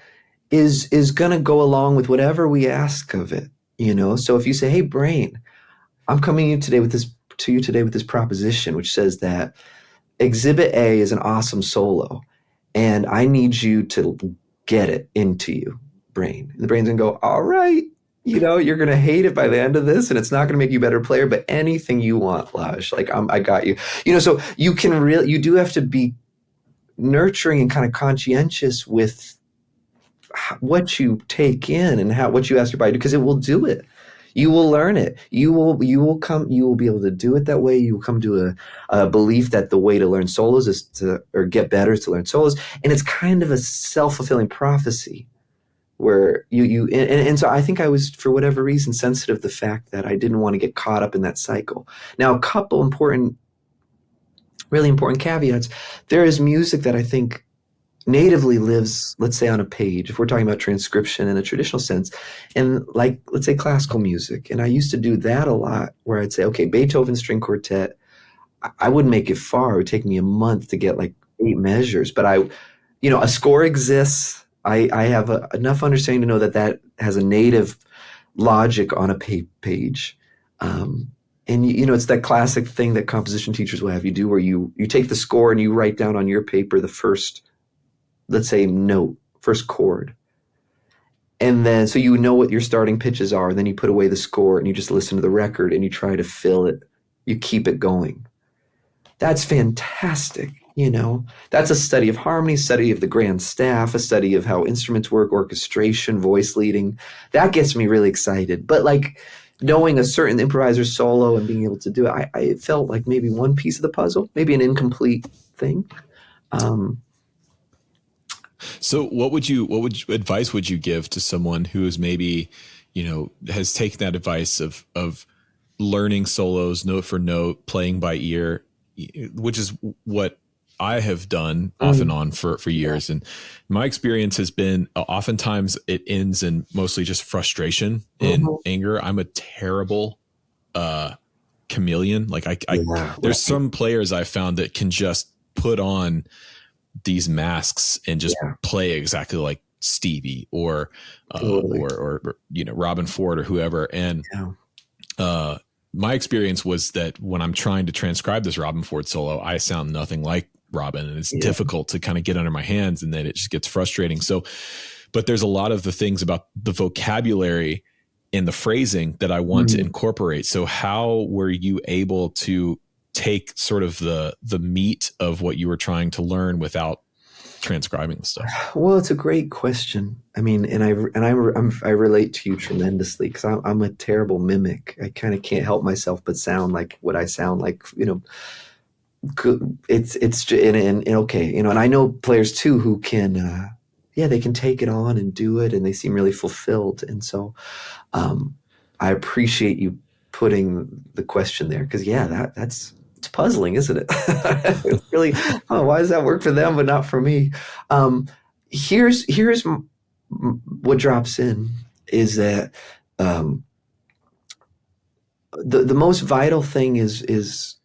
is going to go along with whatever we ask of it, you know? So if you say, hey, brain, I'm coming to you today with this proposition, which says that Exhibit A is an awesome solo, and I need you to get it into you, brain. And the brain's going to go, all right, you know, you're going to hate it by the end of this, and it's not going to make you a better player, but anything you want, Lage, like I got you. You know, so you do have to be nurturing and kind of conscientious with what you take in and what you ask your body to do, because it will do it. You will learn it. You will be able to do it that way. You will come to a belief that the way to learn solos or get better is to learn solos. And it's kind of a self-fulfilling prophecy where and so I think I was, for whatever reason, sensitive to the fact that I didn't want to get caught up in that cycle. Now, a couple really important caveats. There is music that I think natively lives, let's say, on a page, if we're talking about transcription in a traditional sense, and like, let's say, classical music. And I used to do that a lot, where I'd say, okay, Beethoven String Quartet, I wouldn't make it far. It would take me a month to get like 8 measures, but a score exists. I have enough understanding to know that has a native logic on a page. And you know, it's that classic thing that composition teachers will have you do, where you take the score and you write down on your paper the first, let's say, note, first chord. And then, so you know what your starting pitches are, and then you put away the score and you just listen to the record and you try to fill it. You keep it going. That's fantastic. You know, that's a study of harmony, study of the grand staff, a study of how instruments work, orchestration, voice leading. That gets me really excited. But like knowing a certain improviser solo and being able to do it, I felt like maybe one piece of the puzzle, maybe an incomplete thing. So what advice would you give to someone who is maybe, you know, has taken that advice of learning solos note for note, playing by ear, which is what I have done off and on for years. And my experience has been oftentimes it ends in mostly just frustration and anger. I'm a terrible chameleon. Like there's some players I found that can just put on these masks and just play exactly like Stevie or you know, Robben Ford or whoever. And my experience was that when I'm trying to transcribe this Robben Ford solo, I sound nothing like Robben, and it's difficult to kind of get under my hands, and then it just gets frustrating. So, but there's a lot of the things about the vocabulary and the phrasing that I want to incorporate. So how were you able to take sort of the meat of what you were trying to learn without transcribing the stuff? Well, it's a great question. I mean, and I relate to you tremendously, because I'm a terrible mimic. I kind of can't help myself but sound like what I sound like. You know, good. It's and okay. You know, and I know players too who can, they can take it on and do it, and they seem really fulfilled. And so, I appreciate you putting the question there, because that's it's puzzling, isn't it? It's really, oh, why does that work for them but not for me? Here's what drops in is that the most vital thing is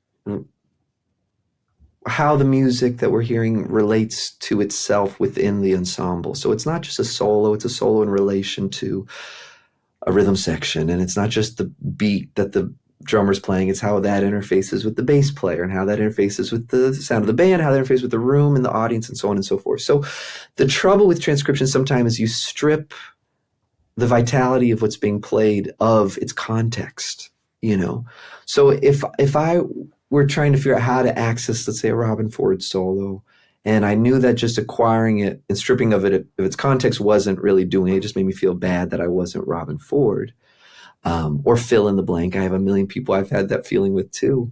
how the music that we're hearing relates to itself within the ensemble. So it's not just a solo, it's a solo in relation to a rhythm section. And it's not just the beat that the drummer's playing, it's how that interfaces with the bass player and how that interfaces with the sound of the band, how that interfaces with the room and the audience, and so on and so forth. So the trouble with transcription sometimes is you strip the vitality of what's being played of its context, you know? So if I were trying to figure out how to access, let's say, a Robben Ford solo, and I knew that just acquiring it and stripping of it of its context wasn't really doing it, it just made me feel bad that I wasn't Robben Ford, or fill in the blank. I have a million people I've had that feeling with too.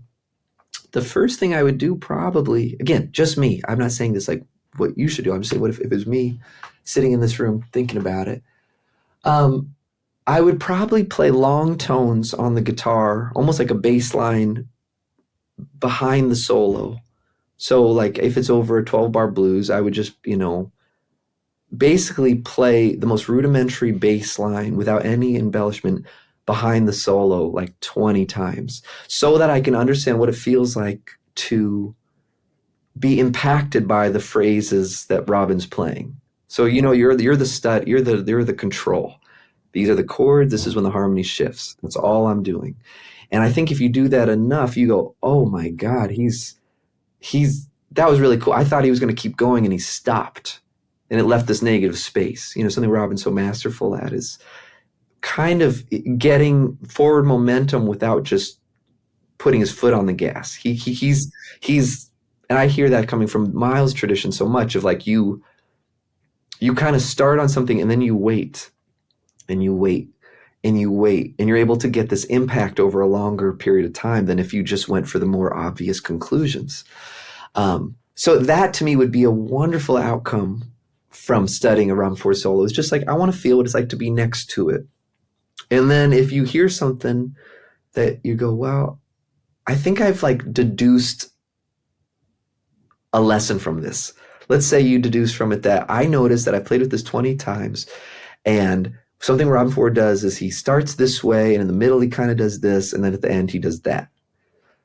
The first thing I would do, probably, again, just me, I'm not saying this like what you should do, I'm just saying, what if it was me sitting in this room thinking about it? I would probably play long tones on the guitar, almost like a bass line behind the solo. So like if it's over a 12-bar blues, I would just, basically play the most rudimentary bass line without any embellishment behind the solo like 20 times, so that I can understand what it feels like to be impacted by the phrases that Robben's playing. So you're the stud, you're the control. These are the chords, this is when the harmony shifts. That's all I'm doing. And I think if you do that enough, you go, oh my God, that was really cool. I thought he was going to keep going and he stopped. And it left this negative space. Something Robben's so masterful at is kind of getting forward momentum without just putting his foot on the gas. He's, and I hear that coming from Miles' tradition so much of like you kind of start on something and then you wait and you wait and you wait, and you're able to get this impact over a longer period of time than if you just went for the more obvious conclusions. So that to me would be a wonderful outcome from studying a Robben Ford solo. It's just like, I want to feel what it's like to be next to it. And then if you hear something that you go, well, I think I've like deduced a lesson from this. Let's say you deduce from it that I noticed that I played with this 20 times, and something Robben Ford does is he starts this way, and in the middle he kind of does this, and then at the end he does that.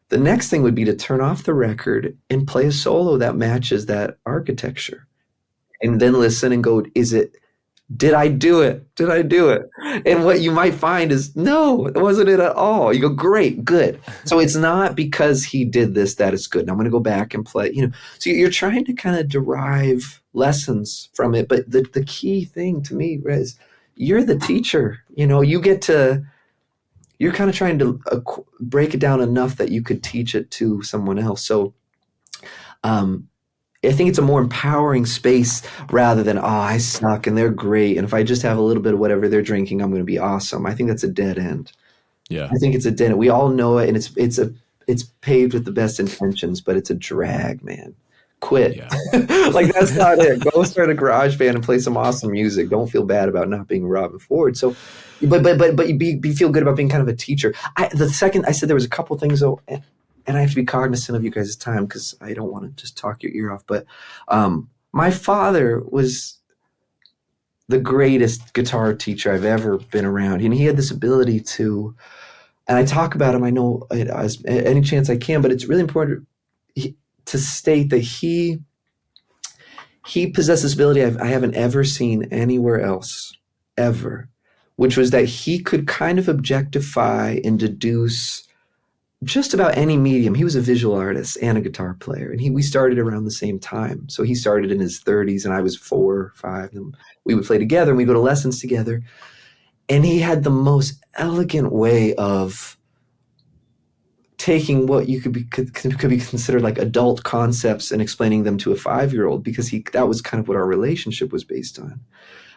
The next thing would be to turn off the record and play a solo that matches that architecture. And then listen and go, did I do it? Did I do it? And what you might find is, no, it wasn't it at all. You go, great, good. So it's not because he did this that it's good. Now I'm going to go back and play, So you're trying to kind of derive lessons from it. But the key thing to me is you're the teacher. You're kind of trying to break it down enough that you could teach it to someone else. So I think it's a more empowering space rather than, I suck and they're great, and if I just have a little bit of whatever they're drinking, I'm going to be awesome. I think that's a dead end. Yeah. I think it's a dead end. We all know it, and it's paved with the best intentions, but it's a drag, man. Quit. Yeah. Like, that's not it. Go start a garage band and play some awesome music. Don't feel bad about not being Robben Ford. So, but you feel good about being kind of a teacher. The second I said there was a couple things though, and I have to be cognizant of you guys' time because I don't want to just talk your ear off. But my father was the greatest guitar teacher I've ever been around. And he had this ability to, and I talk about him, I know as any chance I can, but it's really important to state that he possessed this ability I haven't ever seen anywhere else, ever, which was that he could kind of objectify and deduce just about any medium. He was a visual artist and a guitar player, and we started around the same time. So he started in his 30s, and I was 4 or 5. And we would play together, and we'd go to lessons together. And he had the most elegant way of taking what could be considered like adult concepts and explaining them to a 5-year-old, because that was kind of what our relationship was based on.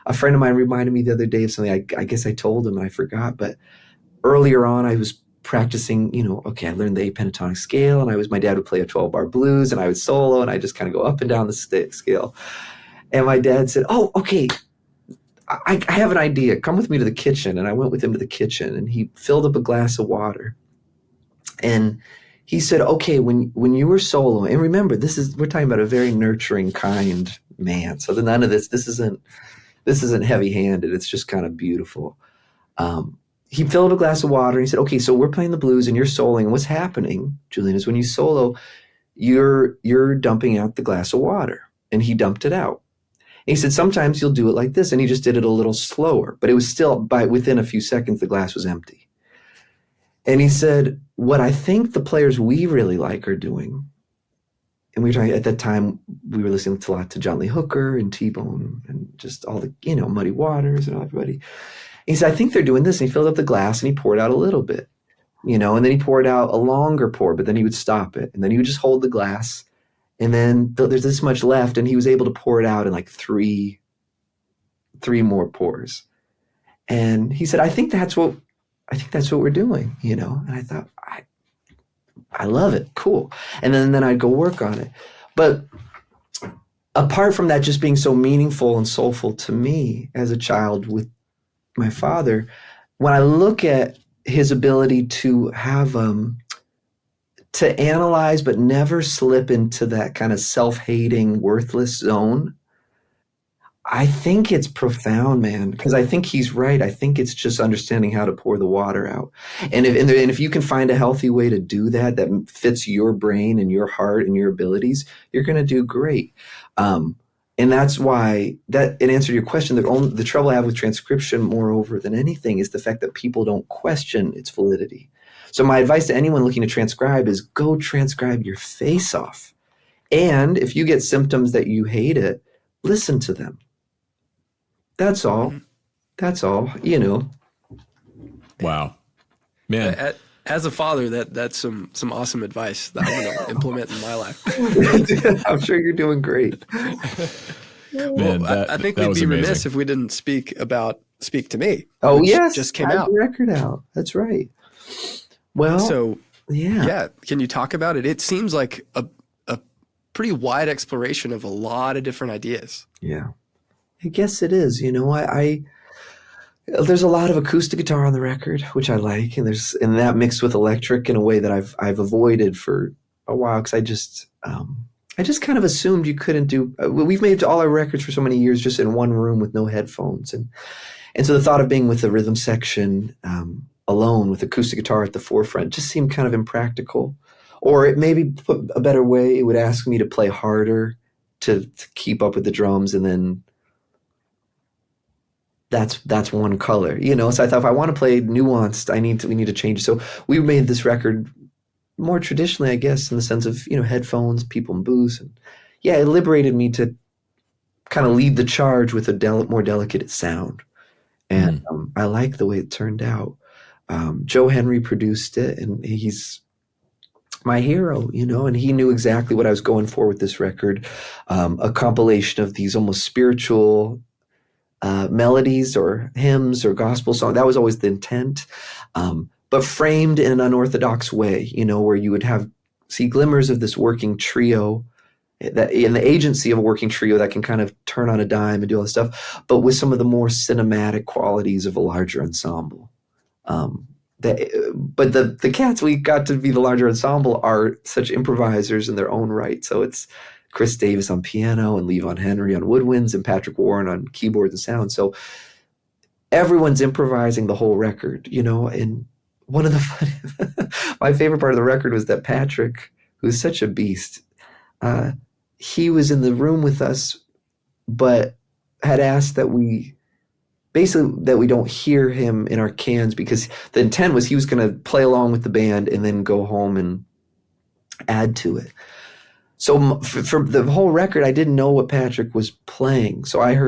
A friend of mine reminded me the other day of something I guess I told him and I forgot, but earlier on I was practicing, I learned the 8 pentatonic scale, and my dad would play a 12-bar blues, and I would solo, and I just kind of go up and down the scale. And my dad said, "Oh, okay, I have an idea. Come with me to the kitchen. And I went with him to the kitchen, and he filled up a glass of water. And he said, okay, when you were soloing, and remember, we're talking about a very nurturing, kind man. So none of this isn't heavy handed. It's just kind of beautiful. He filled up a glass of water, and he said, okay, so we're playing the blues and you're soloing. And what's happening, Julian, is when you solo, you're dumping out the glass of water. And he dumped it out. And he said, sometimes you'll do it like this. And he just did it a little slower, but it was still within a few seconds, the glass was empty. And he said, what I think the players we really like are doing, and we were talking at that time, we were listening a lot to John Lee Hooker and T-Bone and just all the, Muddy Waters and everybody. And he said, I think they're doing this. And he filled up the glass and he poured out a little bit, and then he poured out a longer pour, but then he would stop it. And then he would just hold the glass. And then there's this much left, and he was able to pour it out in like three more pours. And he said, I think that's what we're doing, And I thought, I love it. Cool. And then I'd go work on it. But apart from that just being so meaningful and soulful to me as a child with my father, when I look at his ability to have to analyze but never slip into that kind of self-hating, worthless zone, I think it's profound, man, because I think he's right. I think it's just understanding how to pour the water out. And if you can find a healthy way to do that fits your brain and your heart and your abilities, you're going to do great. And that's why in answer to your question, the trouble I have with transcription, moreover than anything, is the fact that people don't question its validity. So my advice to anyone looking to transcribe is go transcribe your face off. And if you get symptoms that you hate it, listen to them. That's all. That's all, Wow. Man. As a father, that's some awesome advice that I'm going to implement in my life. I'm sure you're doing great. Man, I think we'd be remiss if we didn't speak to me. Oh, yes. Just came out. The record out. That's right. Well, so yeah. Can you talk about it? It seems like a pretty wide exploration of a lot of different ideas. Yeah, I guess it is. There's a lot of acoustic guitar on the record, which I like, and that mixed with electric in a way that I've avoided for a while, because I just kind of assumed you couldn't do. We've made all our records for so many years just in one room with no headphones, and so the thought of being with the rhythm section alone with acoustic guitar at the forefront just seemed kind of impractical. Or it maybe put a better way, it would ask me to play harder to keep up with the drums, and then that's one color, So I thought, if I want to play nuanced, we need to change. So we made this record more traditionally, I guess, in the sense of headphones, people in booths, and it liberated me to kind of lead the charge with a more delicate sound, and I like the way it turned out. Joe Henry produced it, and he's my hero, and he knew exactly what I was going for with this record. A compilation of these almost spiritual melodies or hymns or gospel songs. That was always the intent, but framed in an unorthodox way, where you would see glimmers of this working trio, that in the agency of a working trio that can kind of turn on a dime and do all this stuff, but with some of the more cinematic qualities of a larger ensemble. But the cats we got to be the larger ensemble are such improvisers in their own right. So it's Chris Davis on piano and Levon Henry on woodwinds and Patrick Warren on keyboards and sound. So everyone's improvising the whole record, and one of my favorite part of the record was that Patrick, who's such a beast, he was in the room with us, but had asked that we don't hear him in our cans, because the intent was he was going to play along with the band and then go home and add to it. So for the whole record, I didn't know what Patrick was playing. So it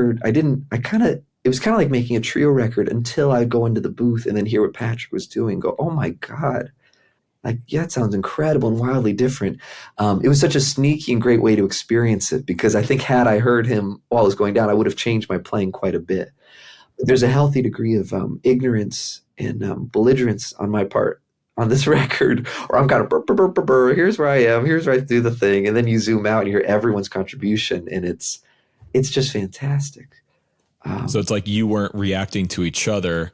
was kind of like making a trio record until I go into the booth and then hear what Patrick was doing, go, oh my God. That sounds incredible and wildly different. It was such a sneaky and great way to experience it, because I think had I heard him while it was going down, I would have changed my playing quite a bit. There's a healthy degree of ignorance and belligerence on my part on this record, or I'm kind of burr, burr, burr, burr, burr, here's where I am, here's where I do the thing, and then you zoom out and you hear everyone's contribution, and it's just fantastic. So it's like you weren't reacting to each other.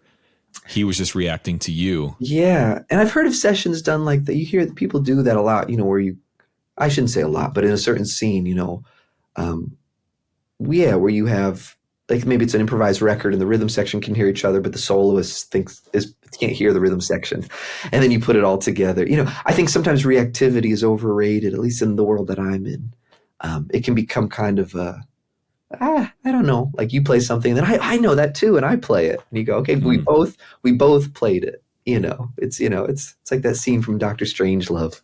He was just reacting to you. Yeah. And I've heard of sessions done like that. You hear people do that a lot, where I shouldn't say a lot, but in a certain scene, where you have, like, maybe it's an improvised record and the rhythm section can hear each other, but the soloist can't hear the rhythm section. And then you put it all together. I think sometimes reactivity is overrated, at least in the world that I'm in. It can become kind of I don't know, like you play something and then I know that too, and I play it. And you go, okay, we both played it. It's like that scene from Dr. Strangelove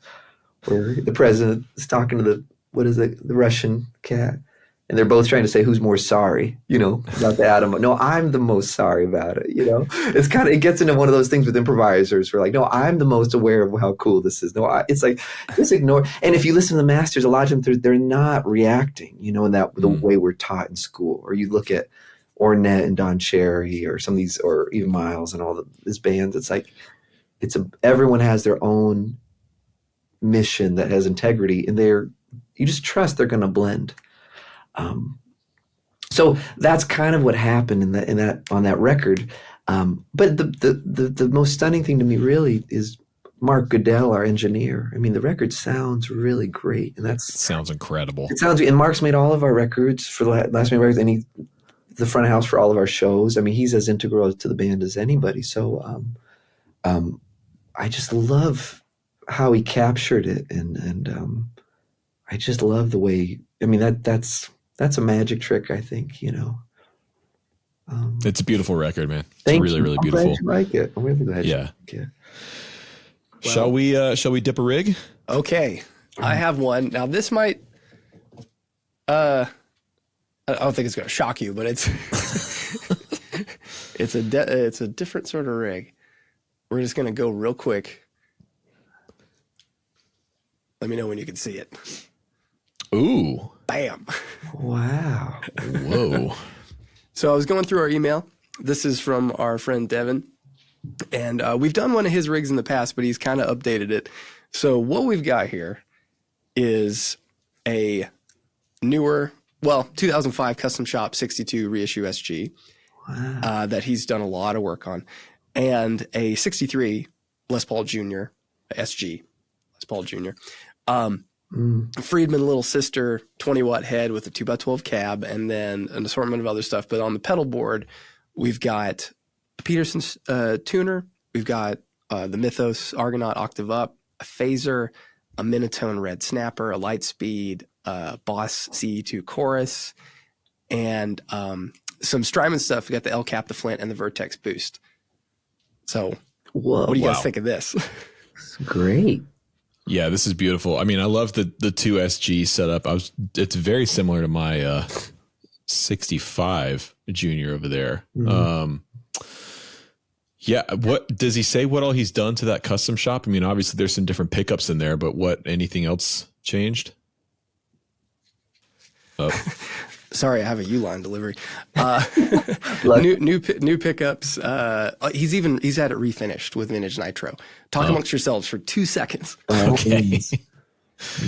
where the president is talking to the Russian cat. And they're both trying to say who's more sorry, about the atom. No, I'm the most sorry about it. It's it gets into one of those things with improvisers where like, no, I'm the most aware of how cool this is. No, it's like, just ignore. And if you listen to the masters, a lot of them, they're not reacting, in that the way we're taught in school. Or you look at Ornette and Don Cherry or some of these, or even Miles and all these bands. It's like, everyone has their own mission that has integrity, and you just trust they're going to blend. So that's kind of what happened on that record. But the most stunning thing to me really is Mark Goodell, our engineer. I mean, the record sounds really great, and it sounds incredible. And Mark's made all of our records for the last many records, and the front of house for all of our shows. I mean, he's as integral to the band as anybody. So, I just love how he captured it, and I just love the way. I mean, that's a magic trick, I think, It's a beautiful record, man. It's really, really beautiful. I'm glad you like it. I'm really glad you like it. Well, shall we dip a rig? Okay. I have one. Now this might, I don't think it's going to shock you, but it's, it's a different sort of rig. We're just going to go real quick. Let me know when you can see it. Ooh. Bam. Wow. Whoa. So I was going through our email. This is from our friend Devin. And we've done one of his rigs in the past, but he's kind of updated it. So what we've got here is a newer, 2005 Custom Shop 62 reissue SG that he's done a lot of work on. And a 63 Les Paul Jr. SG. Les Paul Jr. Friedman Little Sister 20-watt head with a 2x12 cab, and then an assortment of other stuff. But on the pedal board, we've got a Peterson's tuner. We've got the Mythos Argonaut Octave Up, a phaser, a Minotone Red Snapper, a Lightspeed, Boss CE2 Chorus, and some Strymon stuff. We got the El Cap, the Flint, and the Vertex Boost. So what do you guys think of this? It's great. Yeah, this is beautiful. I mean, I love the 2SG setup. It's very similar to my 65 Junior over there. Yeah, what does he say? What all he's done to that custom shop? I mean, obviously there's some different pickups in there, but anything else changed? Oh. Sorry, I have a U-line delivery. New pickups. He's had it refinished with Vintage Nitro. Talk amongst yourselves for 2 seconds. Okay.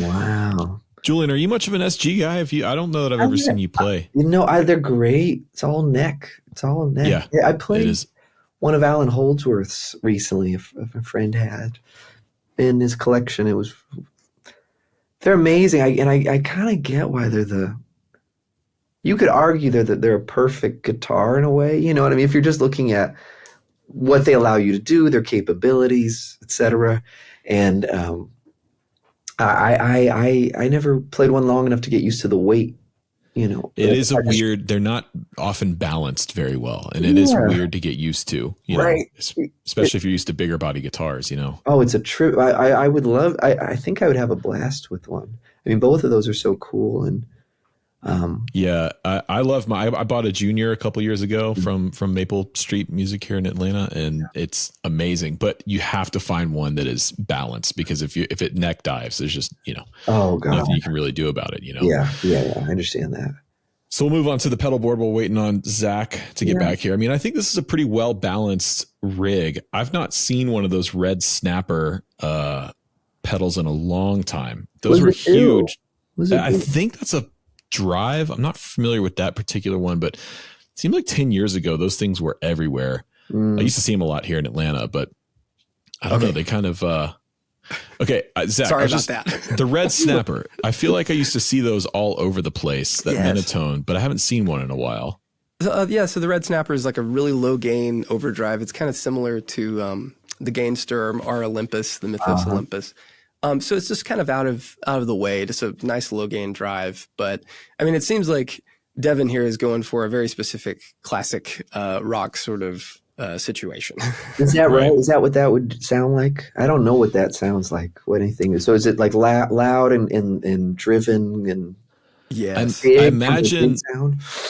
Wow. Julian, are you much of an SG guy? I don't know that I've ever seen you play. They're great. It's all neck. Yeah, I played one of Alan Holdsworth's recently. A friend had in his collection. They're amazing. I kind of get why they're you could argue that they're a perfect guitar in a way. You know what I mean? If you're just looking at what they allow you to do, their capabilities, etc. And I never played one long enough to get used to the weight. It is they're not often balanced very well, and it is weird to get used to, right? Especially if you're used to bigger body guitars, Oh, it's a trip. I would love. I think I would have a blast with one. I mean, both of those are so cool, and I love I bought a Junior a couple years ago from Maple Street Music here in Atlanta, and it's amazing, but you have to find one that is balanced, because if it neck dives, there's just nothing you can really do about it. Yeah, I understand that. So we'll move on to the pedal board while waiting on Zach to get back here. I mean, I think this is a pretty well balanced rig. I've not seen one of those red snapper pedals in a long time. Those were huge. I think that's a Drive. I'm not familiar with that particular one, but seemed like 10 years ago, those things were everywhere. I used to see them a lot here in Atlanta, but I don't know. They kind of, Zach, sorry about that. The red snapper. I feel like I used to see those all over the place, that Minotone, but I haven't seen one in a while. So the red snapper is like a really low gain overdrive. It's kind of similar to the Gainster, our Olympus, the Mythos Olympus. So it's just kind of out of the way, just a nice low gain drive. But I mean, it seems like Devin here is going for a very specific classic rock sort of situation. Is that right? Is that what that would sound like? I don't know what that sounds like. What anything is. So is it like loud and driven and? Yes. I imagine.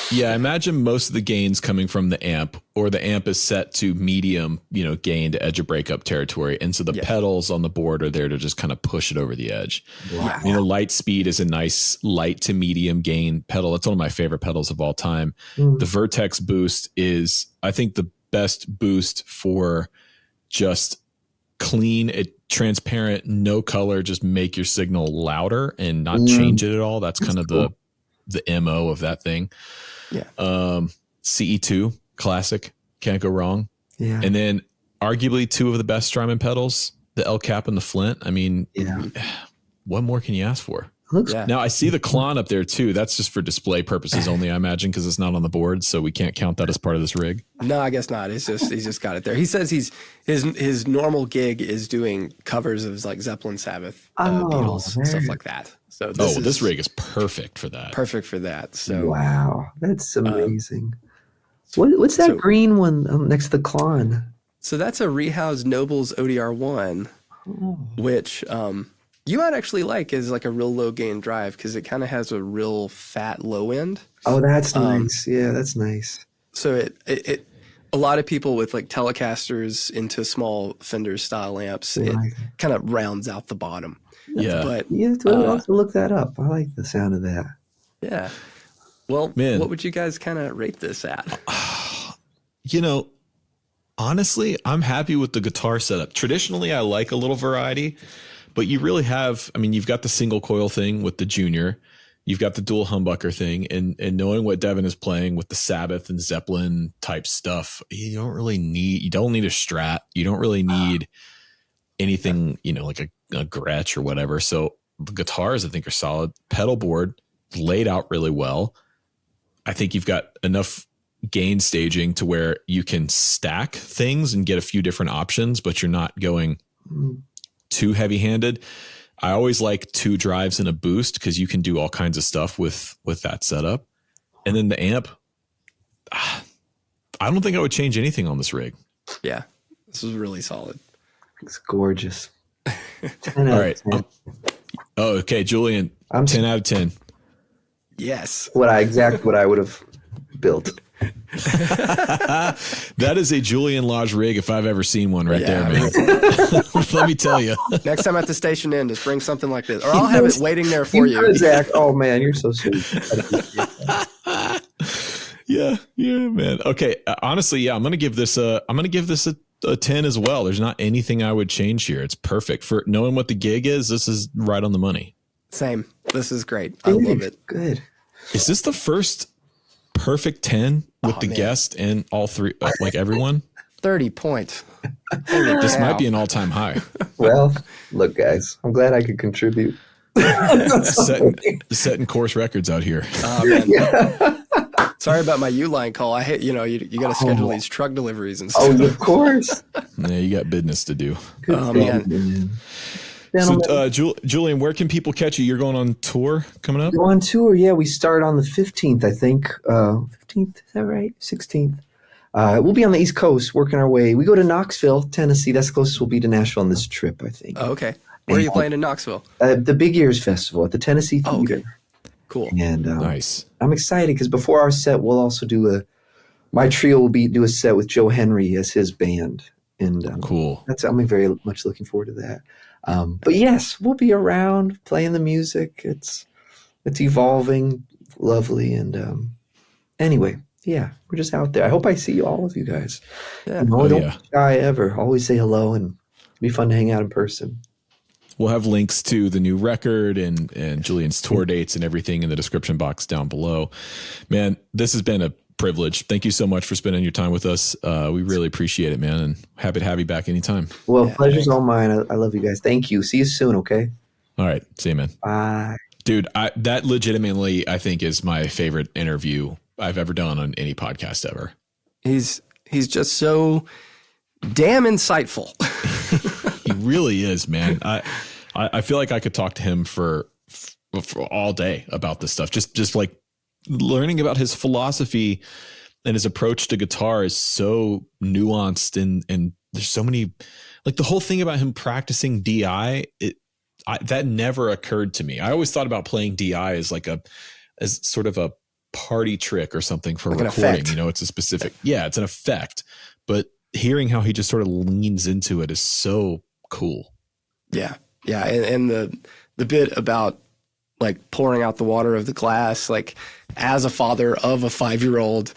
Yeah, I imagine most of the gains coming from the amp, or the amp is set to medium, gain to edge of breakup territory, and so the pedals on the board are there to just kind of push it over the edge. Wow. Light speed is a nice light to medium gain pedal. That's one of my favorite pedals of all time. The Vertex boost is, I think, the best boost for just clean, transparent, no color, just make your signal louder and not change it at all. That's kind of cool. the MO of that thing. Yeah. CE2 classic, can't go wrong. Yeah. And then arguably two of the best Strymon pedals, the El Cap and the Flint. I mean, what more can you ask for? Now I see the Klon up there too. That's just for display purposes only, I imagine, because it's not on the board, so we can't count that as part of this rig. No, I guess not. He's just got it there. He says his normal gig is doing covers of like Zeppelin, Sabbath, Beatles, stuff like that. So this rig is perfect for that. Perfect for that. So wow, that's amazing. What's that green one next to the Klon? So that's a Rehouse Nobles ODR1, which you might actually like as like a real low gain drive because it kind of has a real fat low end. Oh, that's nice. Yeah, that's nice. So it a lot of people with like Telecasters into small Fender style amps, it kind of rounds out the bottom. Yeah. But you have to also look that up. I like the sound of that. Yeah. Well, what would you guys kind of rate this at? Honestly, I'm happy with the guitar setup. Traditionally, I like a little variety. But you really have, you've got the single coil thing with the Junior. You've got the dual humbucker thing. And knowing what Devin is playing with the Sabbath and Zeppelin type stuff, you don't need a Strat. You don't really need anything, like a Gretsch or whatever. So the guitars, I think, are solid. Pedal board laid out really well. I think you've got enough gain staging to where you can stack things and get a few different options, but you're not going too heavy-handed. I always like two drives and a boost because you can do all kinds of stuff with that setup. And then the amp, I don't think I would change anything on this rig. Yeah, this is really solid. It's gorgeous. All right. Okay, Julian, 10 out of 10. Yes. What I would have built. That is a Julian Lage rig if I've ever seen one there, man. Let me tell you. Next time at the station inn, just bring something like this. Or I'll have it waiting there for you. Zach. Oh, man, you're so sweet. Yeah, man. Okay, honestly, I'm going to give this a 10 as well. There's not anything I would change here. It's perfect. For knowing what the gig is, this is right on the money. Same. This is great. I love it. Good. Is this the first perfect 10 with the guest and all three, like everyone? 30 points. This might be an all-time high. Well, look, guys, I'm glad I could contribute. Setting course records out here. Sorry about my Uline call. I hate, you got to schedule these truck deliveries and stuff. Oh, of course. Yeah, you got business to do. Man. So, Julian, where can people catch you? You're going on tour coming up? Go on tour, yeah. We start on the 15th, I think. 15th, is that right? 16th. We'll be on the East Coast working our way. We go to Knoxville, Tennessee. That's the closest we'll be to Nashville on this trip, I think. Oh, okay. Where are you playing in Knoxville? The Big Ears Festival at the Tennessee Theater. Oh, okay. Cool. And nice. I'm excited because before our set, we'll also my trio will do a set with Joe Henry as his band. And cool. I'm very much looking forward to that. But yes, we'll be around playing the music. It's evolving, lovely, and anyway, yeah, we're just out there. I hope I see all of you guys. Yeah, don't be shy ever. Always say hello, and it'll be fun to hang out in person. We'll have links to the new record and Julian's tour dates and everything in the description box down below. Man, this has been a privilege. Thank you so much for spending your time with us. We really appreciate it, man, and happy to have you back anytime. Well, pleasure's all mine. I love you guys. Thank you. See you soon, okay? All right. See you, man. Bye. Dude, that legitimately, I think, is my favorite interview I've ever done on any podcast ever. He's just so damn insightful. He really is, man. I feel like I could talk to him for all day about this stuff. Just like learning about his philosophy and his approach to guitar is so nuanced, and there's so many, like the whole thing about him practicing DI. That never occurred to me. I always thought about playing DI as sort of a party trick or something for like recording. You know, it's a specific, it's an effect. But hearing how he just sort of leans into it is so cool. Yeah. Yeah. And the bit about like pouring out the water of the glass, like as a father of a 5-year-old,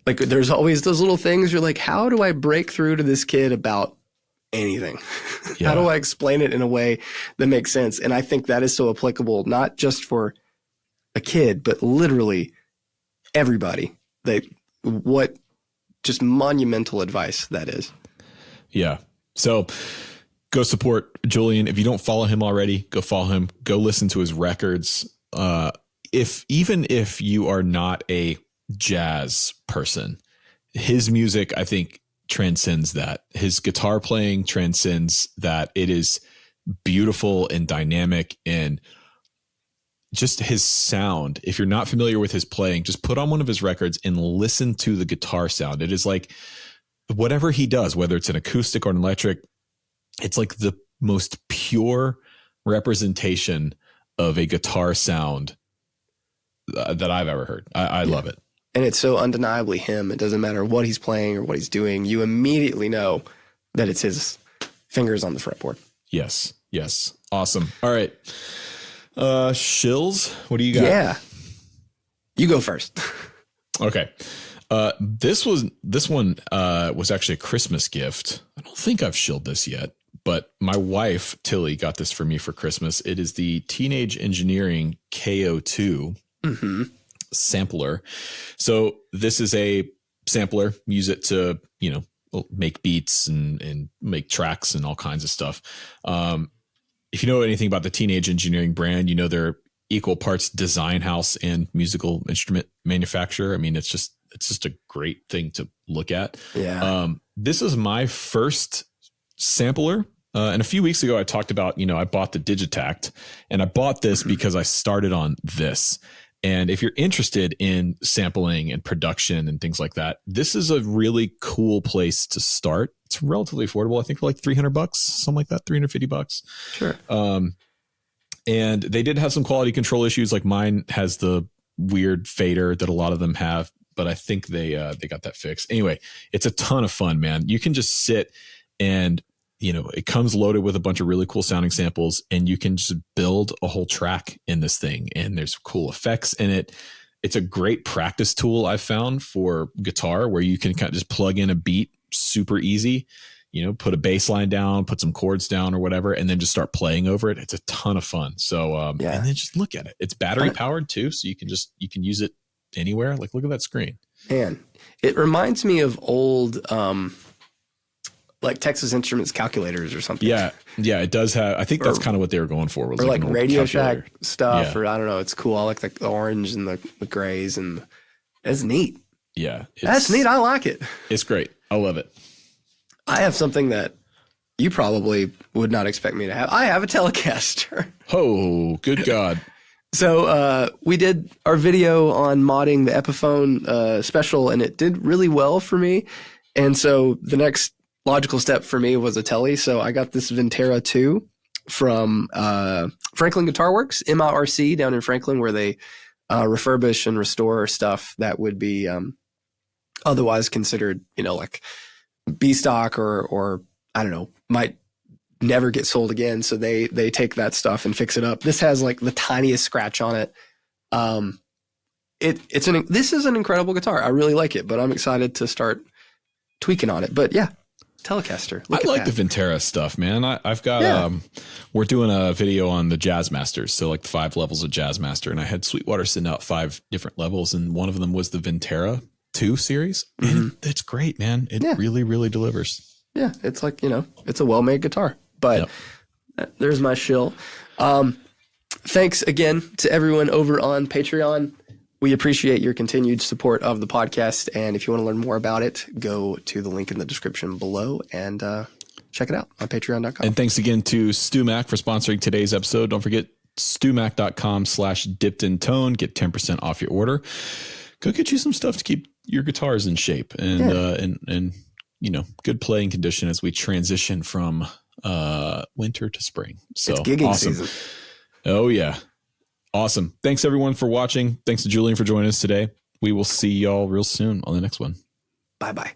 like there's always those little things you're like, how do I break through to this kid about anything? How do I explain it in a way that makes sense? And I think that is so applicable, not just for a kid, but literally everybody. What just monumental advice that is. Yeah. So go support Julian. If you don't follow him already, go follow him. Go listen to his records. Even if you are not a jazz person, his music, I think, transcends that. His guitar playing transcends that. It is beautiful and dynamic, and just his sound. If you're not familiar with his playing, just put on one of his records and listen to the guitar sound. It is like whatever he does, whether it's an acoustic or an electric, it's like the most pure representation of a guitar sound that I've ever heard. I love it. And it's so undeniably him. It doesn't matter what he's playing or what he's doing. You immediately know that it's his fingers on the fretboard. Yes. Yes. Awesome. All right. Shills, what do you got? Yeah. You go first. Okay. This one was actually a Christmas gift. I don't think I've shilled this yet, but my wife, Tilly, got this for me for Christmas. It is the Teenage Engineering KO2 sampler. So this is a sampler. Use it to, make beats and make tracks and all kinds of stuff. If you know anything about the Teenage Engineering brand, they're equal parts design house and musical instrument manufacturer. I mean, it's just a great thing to look at. Yeah. This is my first sampler. And a few weeks ago, I talked about, I bought the Digitact, and I bought this because I started on this. And if you're interested in sampling and production and things like that, this is a really cool place to start. It's relatively affordable. I think for like $300, something like that, $350. Sure. And they did have some quality control issues. Like mine has the weird fader that a lot of them have, but I think they got that fixed. Anyway, it's a ton of fun, man. You can just sit and, it comes loaded with a bunch of really cool sounding samples, and you can just build a whole track in this thing. And there's cool effects in it. It's a great practice tool I've found for guitar, where you can kind of just plug in a beat super easy, put a bass line down, put some chords down or whatever, and then just start playing over it. It's a ton of fun. So, and then just look at it. It's battery powered too. So you can use it anywhere. Like, look at that screen. Man, it reminds me of old, like Texas Instruments calculators or something. Yeah. Yeah. It does have, I think that's kind of what they were going for. Was or like Radio calculator. Shack stuff, or I don't know. It's cool. I like the orange and the grays, and it's neat. Yeah. That's neat. I like it. It's great. I love it. I have something that you probably would not expect me to have. I have a Telecaster. Oh, good God. So we did our video on modding the Epiphone special, and it did really well for me. And so the next logical step for me was a Tele. So I got this Ventera 2 from Franklin Guitar Works, MIRC, down in Franklin, where they refurbish and restore stuff that would be otherwise considered, like B stock or I don't know, might never get sold again. So they take that stuff and fix it up. This has like the tiniest scratch on it. This is an incredible guitar. I really like it, but I'm excited to start tweaking on it. But yeah, Telecaster. I like the Ventera stuff, man. I've got, we're doing a video on the Jazz Masters. So like the 5 levels of Jazz Master. And I had Sweetwater send out 5 different levels. And one of them was the Ventera 2 series. And it's great, man. It really, really delivers. Yeah. It's like, it's a well-made guitar, but there's my shill. Thanks again to everyone over on Patreon. We appreciate your continued support of the podcast. And if you want to learn more about it, go to the link in the description below and check it out on patreon.com. And thanks again to Stu Mac for sponsoring today's episode. Don't forget stumac.com/dippedintone. Get 10% off your order. Go get you some stuff to keep your guitars in shape and good playing condition as we transition from winter to spring. So it's gigging awesome season. Oh yeah. Awesome. Thanks everyone for watching. Thanks to Julian for joining us today. We will see y'all real soon on the next one. Bye-bye.